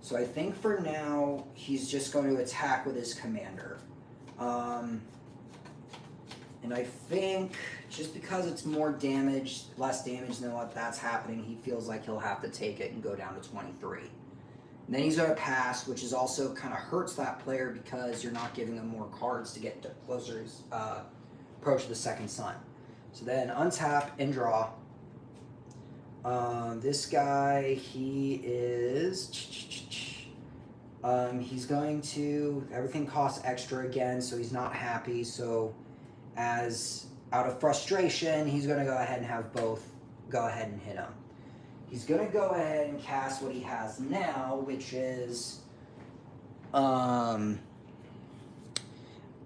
Speaker 1: So I think for now, he's just going to attack with his commander. And I think just because it's more damage, less damage than what that's happening, he feels like he'll have to take it and go down to 23. And then he's going to pass, which is also kind of hurts that player because you're not giving him more cards to get to closer approach the second sun. So then untap and draw. This guy, he is... he's going to... Everything costs extra again, so he's not happy. So as out of frustration, he's going to go ahead and have both go ahead and hit him. He's going to go ahead and cast what he has now, which is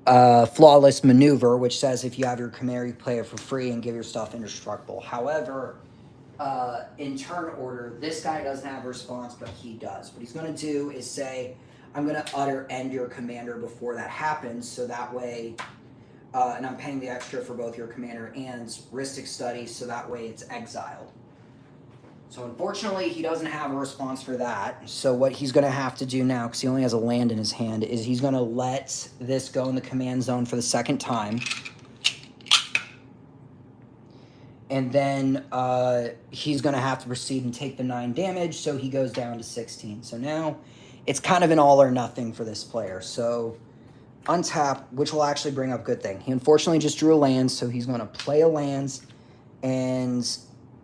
Speaker 1: Flawless Maneuver, which says if you have your Chimera, you play it for free and give your stuff indestructible. However, in turn order, this guy doesn't have a response, but he does. What he's going to do is say, I'm going to utter end your commander before that happens, so that way, and I'm paying the extra for both your commander and Rhystic Study, so that way it's exiled. So unfortunately, he doesn't have a response for that. So what he's going to have to do now, because he only has a land in his hand, is he's going to let this go in the command zone for the second time. And then he's going to have to proceed and take the 9 damage, so he goes down to 16. So now it's kind of an all or nothing for this player. So untap, which will actually bring up good thing. He unfortunately just drew a land, so he's going to play a lands and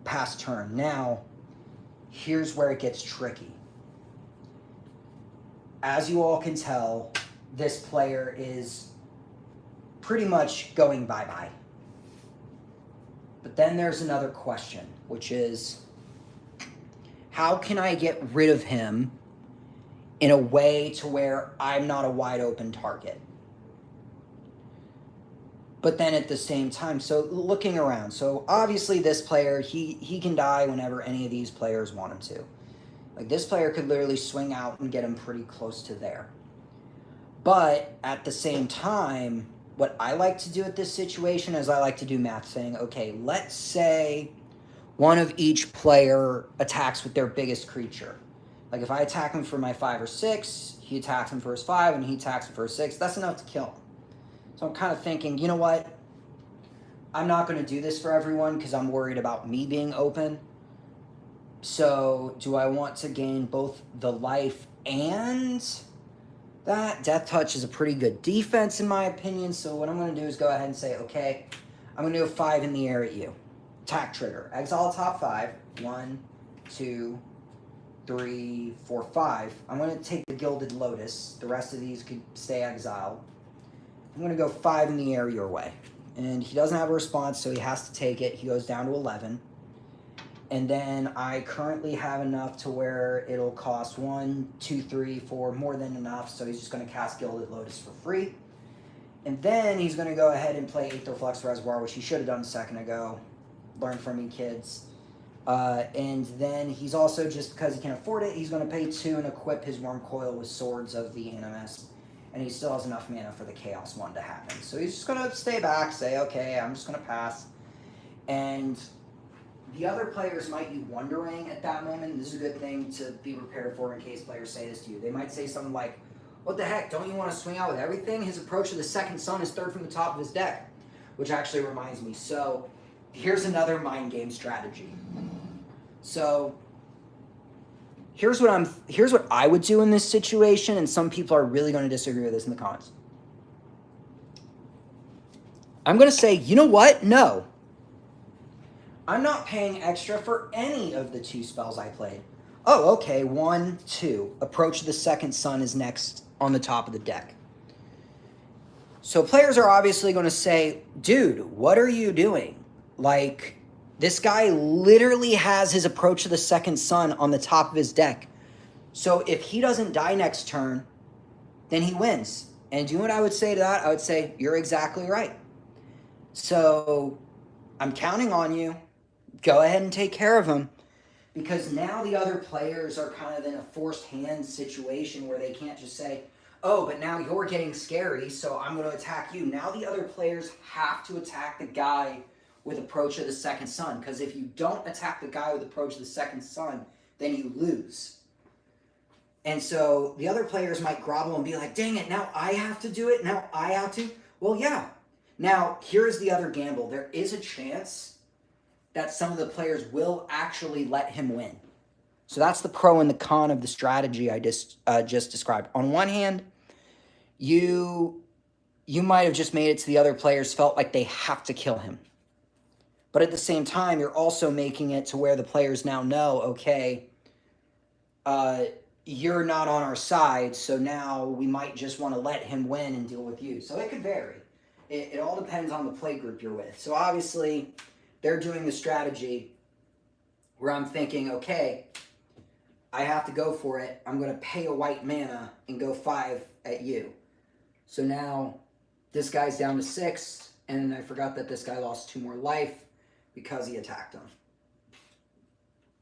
Speaker 1: pass turn. Now, here's where it gets tricky. As you all can tell, this player is pretty much going bye-bye. But then there's another question, which is, how can I get rid of him in a way to where I'm not a wide open target? But then at the same time, so looking around, so obviously this player, he can die whenever any of these players want him to. Like this player could literally swing out and get him pretty close to there. But at the same time, what I like to do at this situation is I like to do math, saying, okay, let's say one of each player attacks with their biggest creature. Like if I attack him for my 5 or 6, he attacks him for his 5, and he attacks him for his 6, that's enough to kill him. So I'm kind of thinking, you know what? I'm not going to do this for everyone because I'm worried about me being open. So do I want to gain both the life and that? Death Touch is a pretty good defense in my opinion. So what I'm going to do is go ahead and say, okay, I'm going to do a 5 in the air at you. Attack trigger. Exile top 5. 1, 2, 3, 4, 5. I'm going to take the Gilded Lotus. The rest of these could stay exiled. I'm going to go 5 in the air your way. And he doesn't have a response, so he has to take it. He goes down to 11. And then I currently have enough to where it'll cost 1, 2, 3, 4, more than enough. So he's just going to cast Gilded Lotus for free. And then he's going to go ahead and play Aetherflux Reservoir, which he should have done a second ago. Learn from me, kids. And then he's also, just because he can afford it, he's going to pay 2 and equip his Wormcoil with Swords of the Animus. And he still has enough mana for the Chaos one to happen. So he's just going to stay back, say, okay, I'm just going to pass. And the other players might be wondering at that moment, this is a good thing to be prepared for in case players say this to you. They might say something like, what the heck, don't you want to swing out with everything? His approach to the second sun is 3rd from the top of his deck. Which actually reminds me, so here's another mind game strategy. So here's what I would do in this situation, and some people are really going to disagree with this in the comments. I'm going to say, you know what? No. I'm not paying extra for any of the 2 spells I played. Oh, okay, 1, 2. Approach the second sun is next on the top of the deck. So players are obviously going to say, dude, what are you doing? Like, this guy literally has his approach to the second sun on the top of his deck. So if he doesn't die next turn, then he wins. And do you know what I would say to that? I would say, you're exactly right. So I'm counting on you. Go ahead and take care of him. Because now the other players are kind of in a forced hand situation where they can't just say, oh, but now you're getting scary, so I'm going to attack you. Now the other players have to attack the guy with approach of the second sun, because if you don't attack the guy with approach of the second sun, then you lose. And so the other players might grovel and be like, dang it, now I have to do it? Now I have to? Well, yeah. Now, here's the other gamble. There is a chance that some of the players will actually let him win. So that's the pro and the con of the strategy I just described. On one hand, you might have just made it to the other players felt like they have to kill him. But at the same time, you're also making it to where the players now know, okay, you're not on our side, so now we might just want to let him win and deal with you. So it could vary. It all depends on the play group you're with. So obviously, they're doing the strategy where I'm thinking, okay, I have to go for it. I'm going to pay a white mana and go 5 at you. So now this guy's down to 6, and I forgot that this guy lost 2 more life because he attacked him.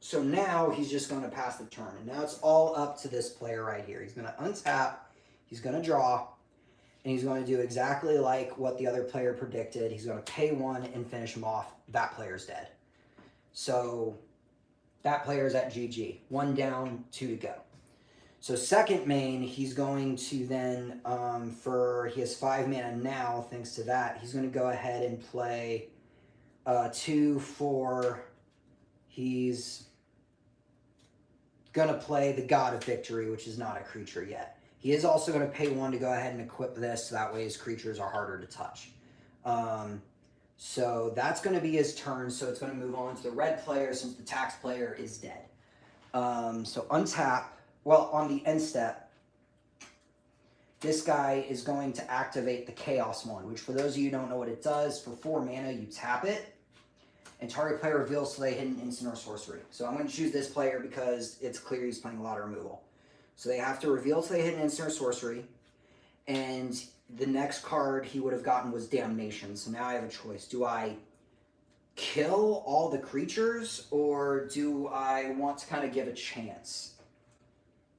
Speaker 1: So now he's just going to pass the turn. And now it's all up to this player right here. He's going to untap, he's going to draw, and he's going to do exactly like what the other player predicted. He's going to pay 1 and finish him off. That player's dead. So that player's at GG. 1 down, 2 to go. So second main, he's going to then, he has 5 mana now, thanks to that. He's going to go ahead and play 2 for, he's going to play the God of Victory, which is not a creature yet. He is also going to pay 1 to go ahead and equip this, so that way his creatures are harder to touch. So that's going to be his turn, so it's going to move on to the red player since the tax player is dead. So untap, well, on the end step, this guy is going to activate the Chaos one, which for those of you who don't know what it does, for 4 mana you tap it, and target player reveals so they hit an instant or sorcery. So I'm going to choose this player because it's clear he's playing a lot of removal. So they have to reveal so they hit an instant or sorcery, and the next card he would have gotten was Damnation. So now I have a choice. Do I kill all the creatures, or do I want to kind of give a chance?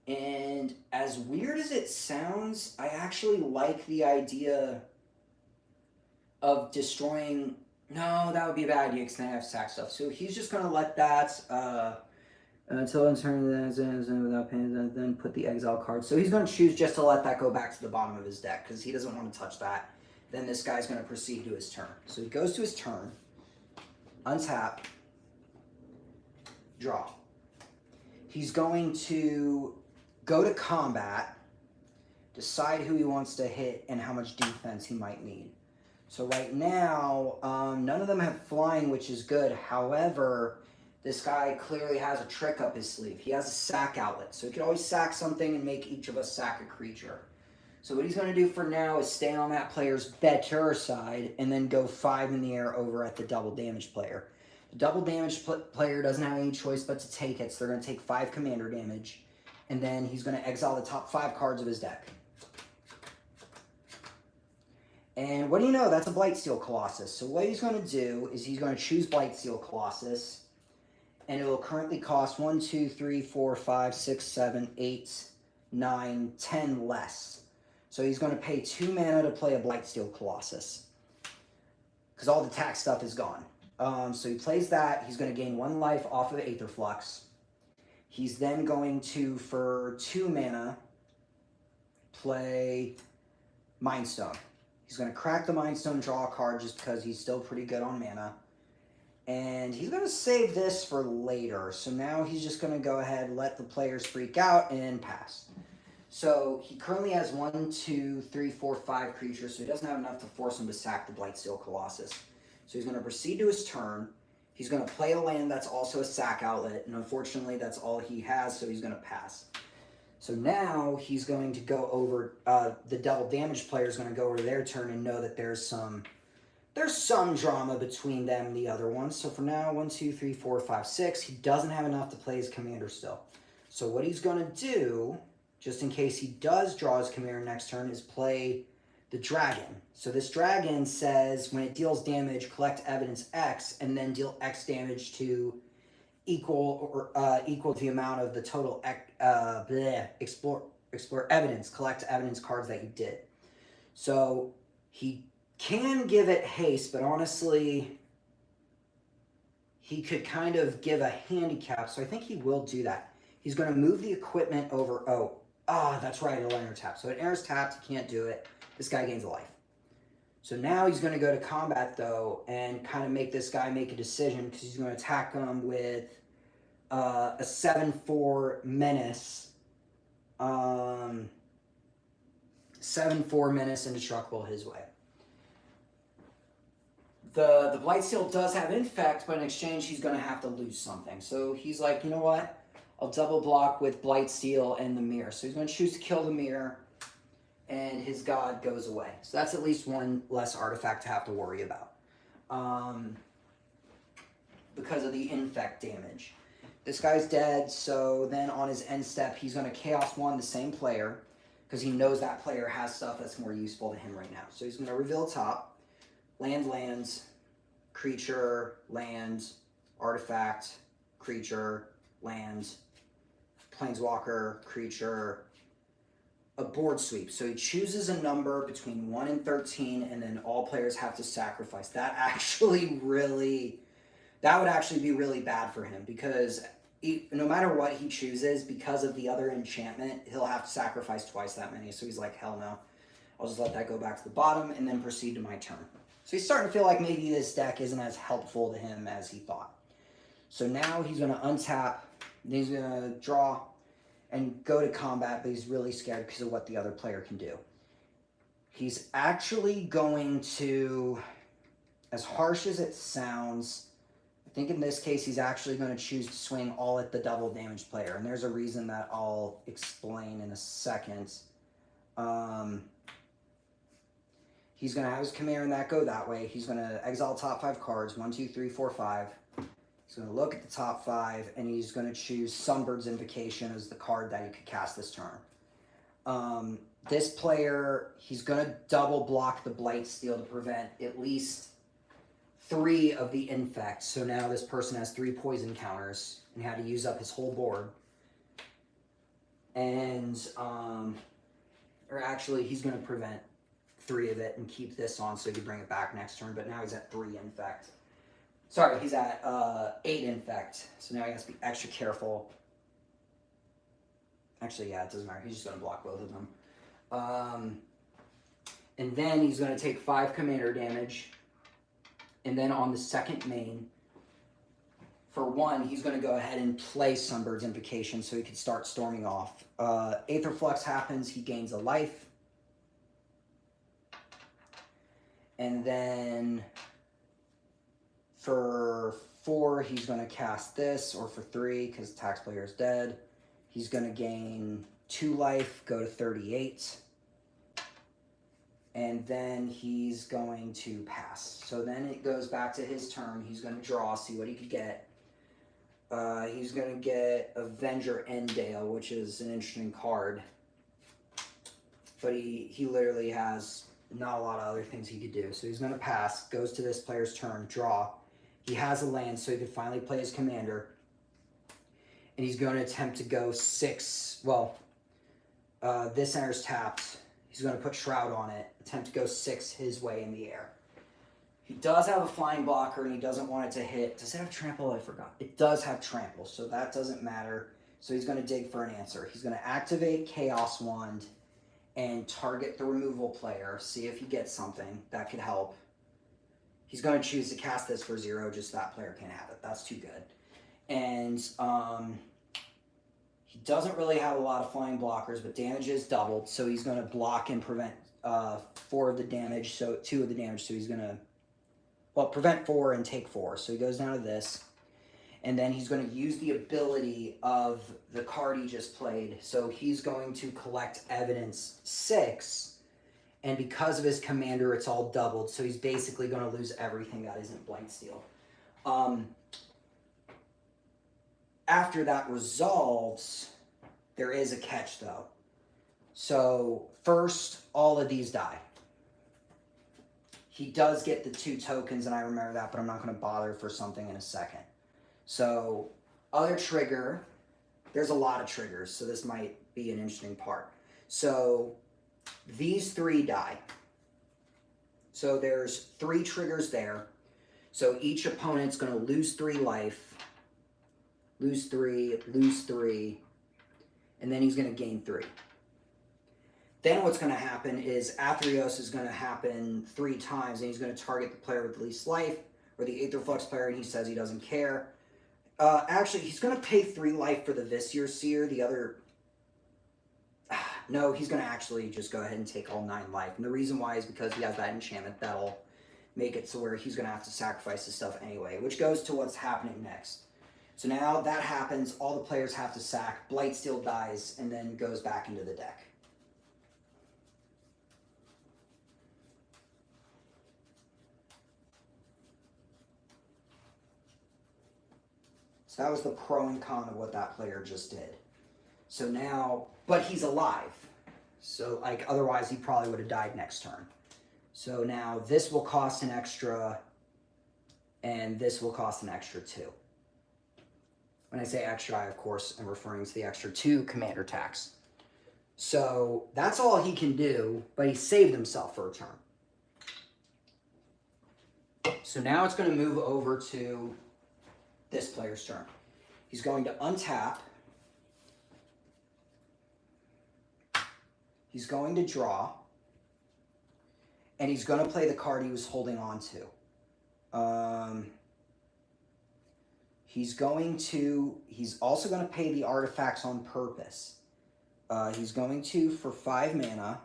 Speaker 1: And as weird as it sounds, I actually like the idea of destroying... No, that would be a bad idea because then I have sack stuff. So he's just going to let that until in turn without paying, then put the exile card. So he's going to choose just to let that go back to the bottom of his deck because he doesn't want to touch that. Then this guy's going to proceed to his turn. So he goes to his turn, untap, draw. He's going to go to combat, decide who he wants to hit and how much defense he might need. So right now, none of them have flying, which is good. However, this guy clearly has a trick up his sleeve. He has a sack outlet. So he could always sack something and make each of us sack a creature. So what he's going to do for now is stay on that player's better side and then go 5 in the air over at the double damage player. The double damage player doesn't have any choice but to take it. So they're going to take 5 commander damage. And then he's going to exile the top 5 cards of his deck. And what do you know? That's a Blightsteel Colossus. So what he's going to do is he's going to choose Blightsteel Colossus. And it will currently cost 1, 2, 3, 4, 5, 6, 7, 8, 9, 10 less. So he's going to pay 2 mana to play a Blightsteel Colossus. Because all the tax stuff is gone. So he plays that. He's going to gain 1 life off of Aetherflux. He's then going to, for 2 mana, play Mindstone. He's going to crack the Mind Stone, draw a card just because he's still pretty good on mana. And he's going to save this for later. So now he's just going to go ahead, let the players freak out, and pass. So he currently has 1, 2, 3, 4, 5 creatures, so he doesn't have enough to force him to sack the Blightsteel Colossus. So he's going to proceed to his turn. He's going to play a land that's also a sack outlet, and unfortunately that's all he has, so he's going to pass. So now he's going to go over, the double damage player is going to go over their turn and know that there's some drama between them and the other one. So for now, 1, 2, 3, 4, 5, 6. He doesn't have enough to play his commander still. So what he's going to do, just in case he does draw his commander next turn, is play the dragon. So this dragon says when it deals damage, collect evidence X, and then deal X damage to equal to the amount of the total explore evidence, collect evidence cards that you did. So he can give it haste, but honestly, he could kind of give a handicap, so I think he will do that. He's going to move the equipment over, that's right, it'll enter tap. So it enters tapped, he can't do it. This guy gains a life. So now he's going to go to combat, though, and kind of make this guy make a decision, because he's going to attack him with a 7-4 Menace. 7-4 Menace Indestructible his way. The Blightsteel does have Infect, but in exchange he's going to have to lose something. So he's like, you know what? I'll double block with Blightsteel and the Mirror. So he's going to choose to kill the Mirror, and his god goes away. So that's at least one less artifact to have to worry about. Because of the Infect damage. This guy's dead, so then on his end step, he's going to Chaos Wand the same player, because he knows that player has stuff that's more useful to him right now. So he's going to reveal top, lands, creature, lands, artifact, creature, lands, planeswalker, creature, a board sweep. So he chooses a number between 1 and 13, and then all players have to sacrifice. That would actually be really bad for him, because no matter what he chooses, because of the other enchantment, he'll have to sacrifice twice that many. So he's like, hell no. I'll just let that go back to the bottom and then proceed to my turn. So he's starting to feel like maybe this deck isn't as helpful to him as he thought. So now he's going to untap, then he's going to draw and go to combat, but he's really scared because of what the other player can do. He's actually going to, as harsh as it sounds, I think in this case, he's actually going to choose to swing all at the double damage player. And there's a reason that I'll explain in a second. He's going to have his commander and that go that way. He's going to exile top 5 cards, 1, 2, 3, 4, 5. He's going to look at the top 5, and he's going to choose Sunbird's Invocation as the card that he could cast this turn. This player, he's going to double block the Blightsteel to prevent at least 3 of the Infect. So now this person has 3 poison counters and had to use up his whole board. And, or actually, he's going to prevent 3 of it and keep this on so he can bring it back next turn. But now he's at 3 Infect. Sorry, he's at 8 Infect. So now he has to be extra careful. Actually, yeah, it doesn't matter. He's just going to block both of them. And then he's going to take 5 commander damage. And then on the second main, for 1, he's going to go ahead and play Sunbird's Invocation so he can start storming off. Aether Flux happens, he gains a life. And then for 4, he's going to cast this, or for 3, because the tax player is dead. He's going to gain 2 life, go to 38. And then he's going to pass. So then it goes back to his turn. He's going to draw, see what he could get. He's going to get Avenger Endale, which is an interesting card. But he literally has not a lot of other things he could do. So he's going to pass, goes to this player's turn, draw. He has a land, so he can finally play his commander. And he's going to attempt to go 6. Well, this enters tapped. He's going to put Shroud on it, attempt to go 6 his way in the air. He does have a flying blocker, and he doesn't want it to hit. Does it have trample? I forgot. It does have trample, so that doesn't matter. So he's going to dig for an answer. He's going to activate Chaos Wand and target the removal player, see if he gets something that could help. He's going to choose to cast this for 0, just that player can't have it. That's too good. And he doesn't really have a lot of flying blockers, but damage is doubled, so he's going to block and prevent 4 of the damage, so 2 of the damage, so he's going to, well, prevent 4 and take 4. So he goes down to this, and then he's going to use the ability of the card he just played, so he's going to collect Evidence 6, and because of his commander, it's all doubled, so he's basically going to lose everything that isn't Blightsteel. After that resolves, there is a catch, though. So, first, all of these die. He does get the 2 tokens, and I remember that, but I'm not going to bother for something in a second. So, other trigger, there's a lot of triggers, so this might be an interesting part. So, these 3 die. So, there's 3 triggers there. So, each opponent's going to lose 3 life. Lose 3, and then he's going to gain 3. Then what's going to happen is Athreos is going to happen 3 times, and he's going to target the player with the least life, or the Aetherflux player, and he says he doesn't care. Actually, he's going to pay 3 life for the Viscera Seer. The other... No, he's going to actually just go ahead and take all 9 life. And the reason why is because he has that enchantment that'll make it so where he's going to have to sacrifice his stuff anyway, which goes to what's happening next. So now that happens, all the players have to sack, Blightsteel dies, and then goes back into the deck. So that was the pro and con of what that player just did. So now, but he's alive. So like otherwise he probably would have died next turn. So now this will cost an extra, and this will cost an extra 2. When I say extra, I of course am referring to the extra 2 commander tax. So that's all he can do, but he saved himself for a turn. So now it's going to move over to this player's turn. He's going to untap. He's going to draw. And he's going to play the card he was holding on to. He's also going to pay the artifacts on purpose. He's going to, for 5 mana,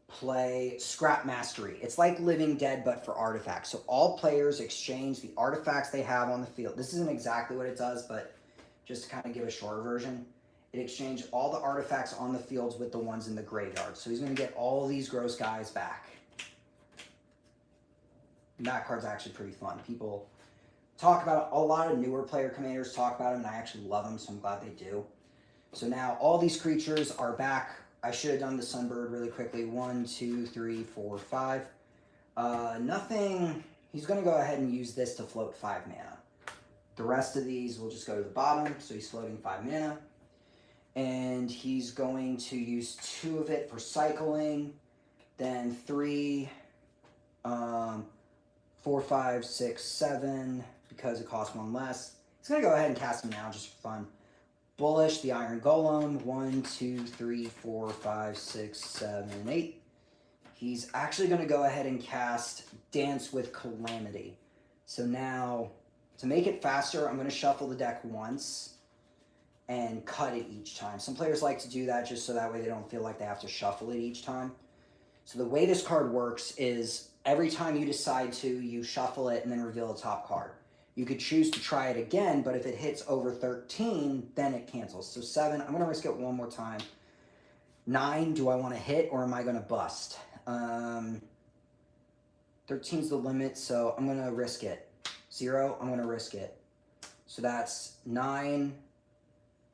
Speaker 1: play Scrap Mastery. It's like Living Dead, but for artifacts. So all players exchange the artifacts they have on the field. This isn't exactly what it does, but just to kind of give a shorter version. It exchanged all the artifacts on the fields with the ones in the graveyard. So he's going to get all these gross guys back. And that card's actually pretty fun. People talk about, a lot of newer player commanders talk about him, and I actually love him, so I'm glad they do. So now all these creatures are back. I should have done the Sunbird really quickly. 1, 2, 3, 4, 5. Nothing. He's going to go ahead and use this to float 5 mana. The rest of these will just go to the bottom, so he's floating 5 mana. And he's going to use 2 of it for cycling, then 3, 4, 5, 6, 7, because it costs 1 less. He's going to go ahead and cast them now just for fun. Bullish, the Iron Golem, 1, 2, 3, 4, 5, 6, 7, 8. He's actually going to go ahead and cast Dance with Calamity. So now, to make it faster, I'm going to shuffle the deck once and cut it each time. Some players like to do that just so that way they don't feel like they have to shuffle it each time. So the way this card works is every time you decide to, you shuffle it and then reveal a top card. You could choose to try it again, but if it hits over 13, then it cancels. So 7, I'm going to risk it one more time. 9, do I want to hit or am I going to bust? 13's the limit, so I'm going to risk it. 0, I'm going to risk it. So that's 9,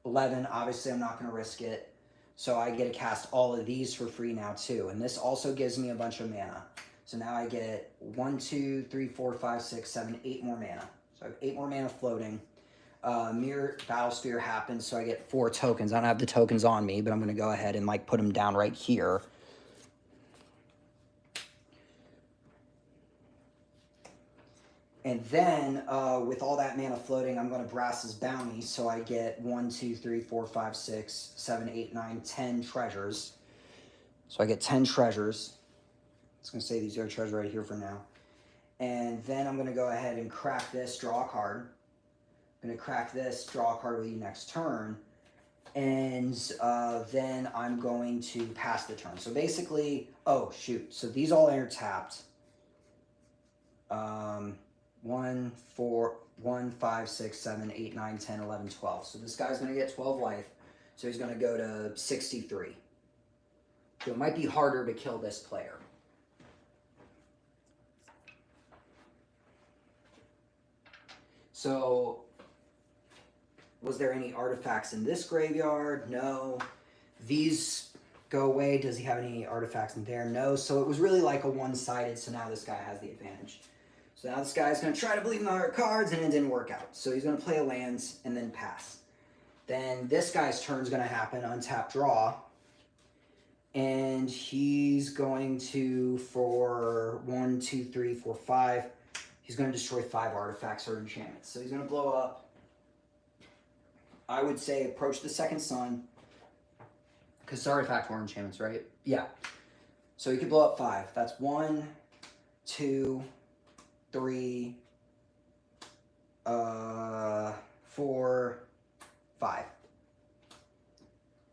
Speaker 1: 11, obviously I'm not going to risk it. So I get to cast all of these for free now too. And this also gives me a bunch of mana. So now I get 1, 2, 3, 4, 5, 6, 7, 8 more mana. So I have 8 more mana floating. Mirror Battlesphere happens, so I get 4 tokens. I don't have the tokens on me, but I'm going to go ahead and like put them down right here. And then, with all that mana floating, I'm going to Brass's Bounty, so I get 1, 2, 3, 4, 5, 6, 7, 8, 9, 10 treasures. So I get 10 treasures. It's going to say these are treasures right here for now. And then I'm going to go ahead and crack this, draw a card. I'm going to crack this, draw a card with you next turn. And then I'm going to pass the turn. So basically, oh, shoot. So these all enter tapped. 1, 4, 1, 5, 6, 7, 8, 9, 10, 11, 12. So this guy's going to get 12 life. So he's going to go to 63. So it might be harder to kill this player. So, was there any artifacts in this graveyard? No. These go away. Does he have any artifacts in there? No. So it was really like a one-sided, so now this guy has the advantage. So now this guy's going to try to believe in the heart cards, and it didn't work out. So he's going to play a lands and then pass. Then this guy's turn is going to happen, untap, draw. And he's going to, for 1, 2, 3, 4, 5, he's going to destroy 5 artifacts or enchantments. So he's going to blow up. I would say approach the second sun. Because it's artifact or enchantments, right? Yeah. So he could blow up 5. That's 1, 2, 3, 4, 5.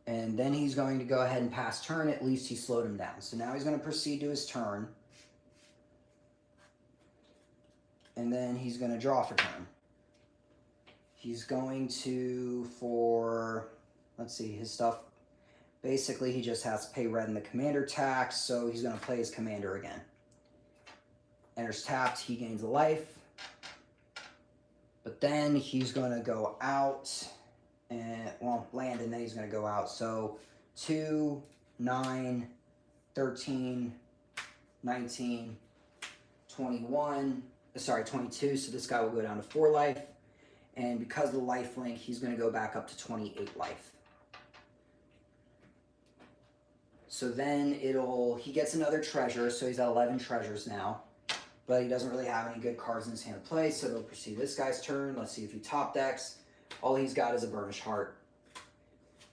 Speaker 1: And then he's going to go ahead and pass turn. At least he slowed him down. So now he's going to proceed to his turn. And then he's going to draw for turn. He's going to, for, let's see, his stuff. Basically, he just has to pay red in the commander tax, so he's going to play his commander again. Enters tapped, he gains a life. But then he's going to go out, and, well, land, and then he's going to go out. So 2, 9, 13, 19, 21, sorry, 22. So this guy will go down to 4 life. And because of the life link, he's going to go back up to 28 life. So then he gets another treasure, so he's at 11 treasures now. But he doesn't really have any good cards in his hand to play, so it'll proceed this guy's turn. Let's see if he top decks. All he's got is a Burnished Heart,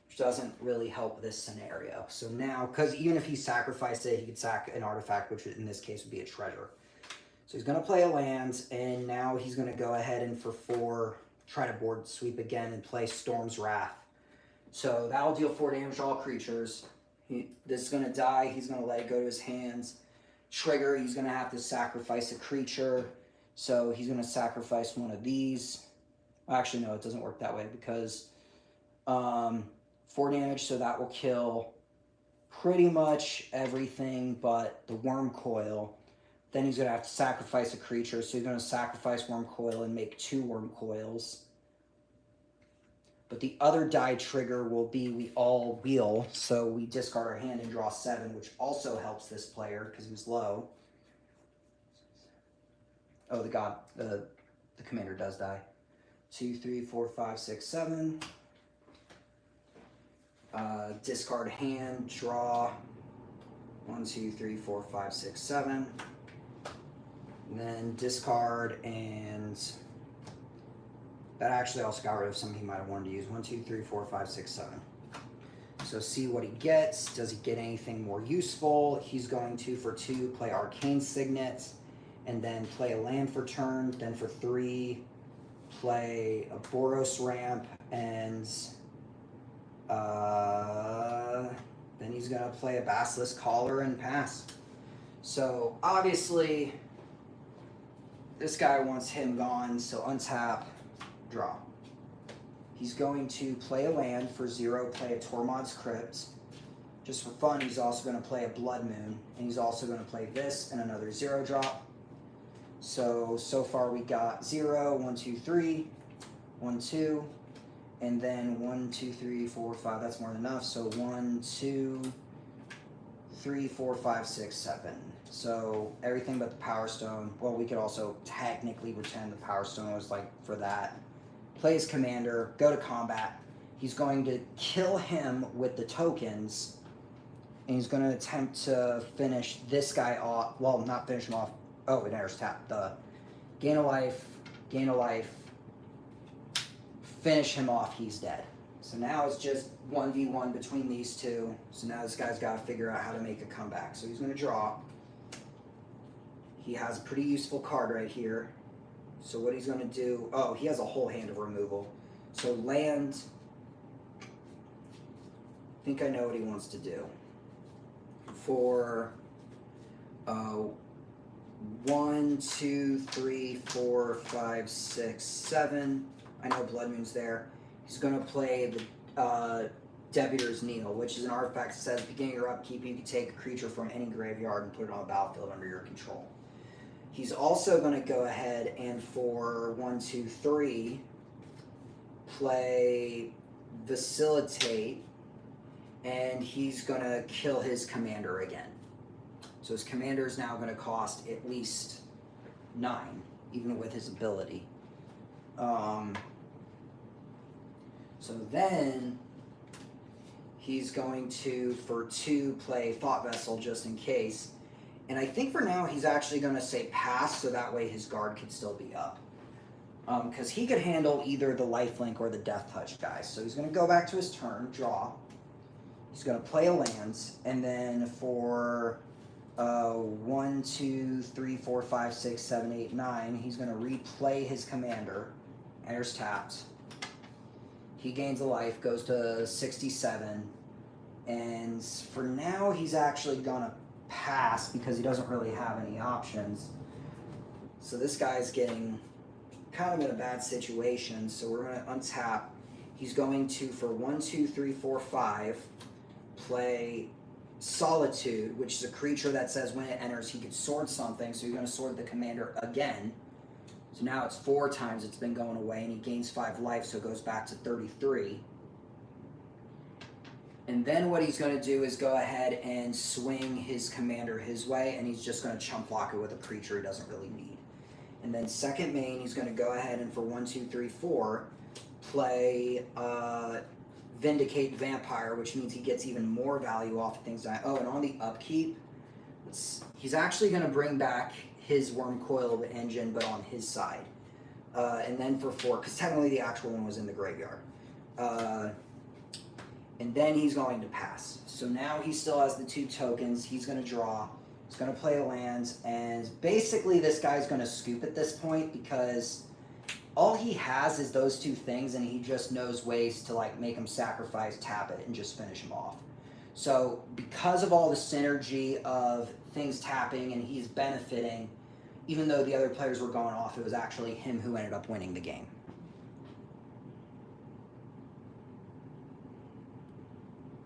Speaker 1: which doesn't really help this scenario. So now, because even if he sacrificed it, he could sack an artifact, which in this case would be a treasure. So he's going to play a land, and now he's going to go ahead and for 4, try to board sweep again and play Storm's Wrath. So that'll deal 4 damage to all creatures. This is going to die. He's going to let it go to his hands. Trigger, he's going to have to sacrifice a creature. So he's going to sacrifice one of these. Actually, no, it doesn't work that way because 4 damage, so that will kill pretty much everything but the Wurmcoil. Then he's going to have to sacrifice a creature, so he's going to sacrifice Wurmcoil and make 2 Wurmcoils. But the other die trigger will be we all wheel, so we discard our hand and draw 7, which also helps this player because he was low. Oh, the commander does die. 2, 3, 4, 5, 6, 7. Discard hand, draw 1, 2, 3, 4, 5, 6, 7. And then discard, and that actually also got rid of something he might have wanted to use. 1, 2, 3, 4, 5, 6, 7. So see what he gets. Does he get anything more useful? He's going to, for 2, play Arcane Signet, and then play a land for turn. Then for 3, play a Boros Ramp, and then he's going to play a Basilisk Collar and pass. So obviously, this guy wants him gone, so untap, draw. He's going to play a land for 0, play a Tormod's Crypt. Just for fun, he's also going to play a Blood Moon, and he's also going to play this and another 0 drop. So far we got 0, 1, 2, 3, 1, 2, and then 1, 2, 3, 4, 5, that's more than enough. So 1, 2, 3, 4, 5, 6, 7. So everything but the Power Stone. Well, we could also technically pretend the Power Stone was like for that. Play his commander, go to combat. He's going to kill him with the tokens, and he's going to attempt to finish this guy off. Well, not finish him off. Oh, it enters tap. Gain a life, finish him off, he's dead. So now it's just 1v1 between these two. So now this guy's got to figure out how to make a comeback. So he's going to draw. He has a pretty useful card right here. So what he's going to do... Oh, he has a whole hand of removal. So land... I think I know what he wants to do. For 1, 2, 3, 4, 5, 6, 7. I know Blood Moon's there. He's going to play the Debitor's Kneel, which is an artifact that says, beginning your upkeep, you can take a creature from any graveyard and put it on the battlefield under your control. He's also going to go ahead and for 1, 2, 3, play Facilitate, and he's going to kill his commander again. So his commander is now going to cost at least 9, even with his ability. So then he's going to, for 2, play Thought Vessel just in case. And I think for now he's actually going to say pass, so that way his guard could still be up. Because he could handle either the lifelink or the death touch guys. So he's going to go back to his turn, draw. He's going to play a lands, and then for 1, 2, 3, 4, 5, 6, 7, 8, 9, he's going to replay his commander. Enters tapped. He gains a life, goes to 67, and for now he's actually going to pass because he doesn't really have any options. So this guy's getting kind of in a bad situation, so we're going to untap. He's going to, for 1, 2, 3, 4, 5, play Solitude, which is a creature that says when it enters he could sword something, so he's going to sword the commander again. So now it's 4 times it's been going away, and he gains 5 life, so it goes back to 33. And then what he's going to do is go ahead and swing his commander his way, and he's just going to chump block it with a creature he doesn't really need. And then second main, he's going to go ahead and for 1, 2, 3, 4, play Vindicate Vampire, which means he gets even more value off of things. Oh, and on the upkeep, he's actually going to bring back his Wormcoiled Engine, but on his side. And then for 4, because technically the actual one was in the graveyard. And then he's going to pass. So now he still has the 2 tokens. He's going to draw. He's going to play a land. And basically this guy's going to scoop at this point because all he has is those 2 things, and he just knows ways to like make him sacrifice, tap it, and just finish him off. So because of all the synergy of things tapping and he's benefiting, even though the other players were going off, it was actually him who ended up winning the game.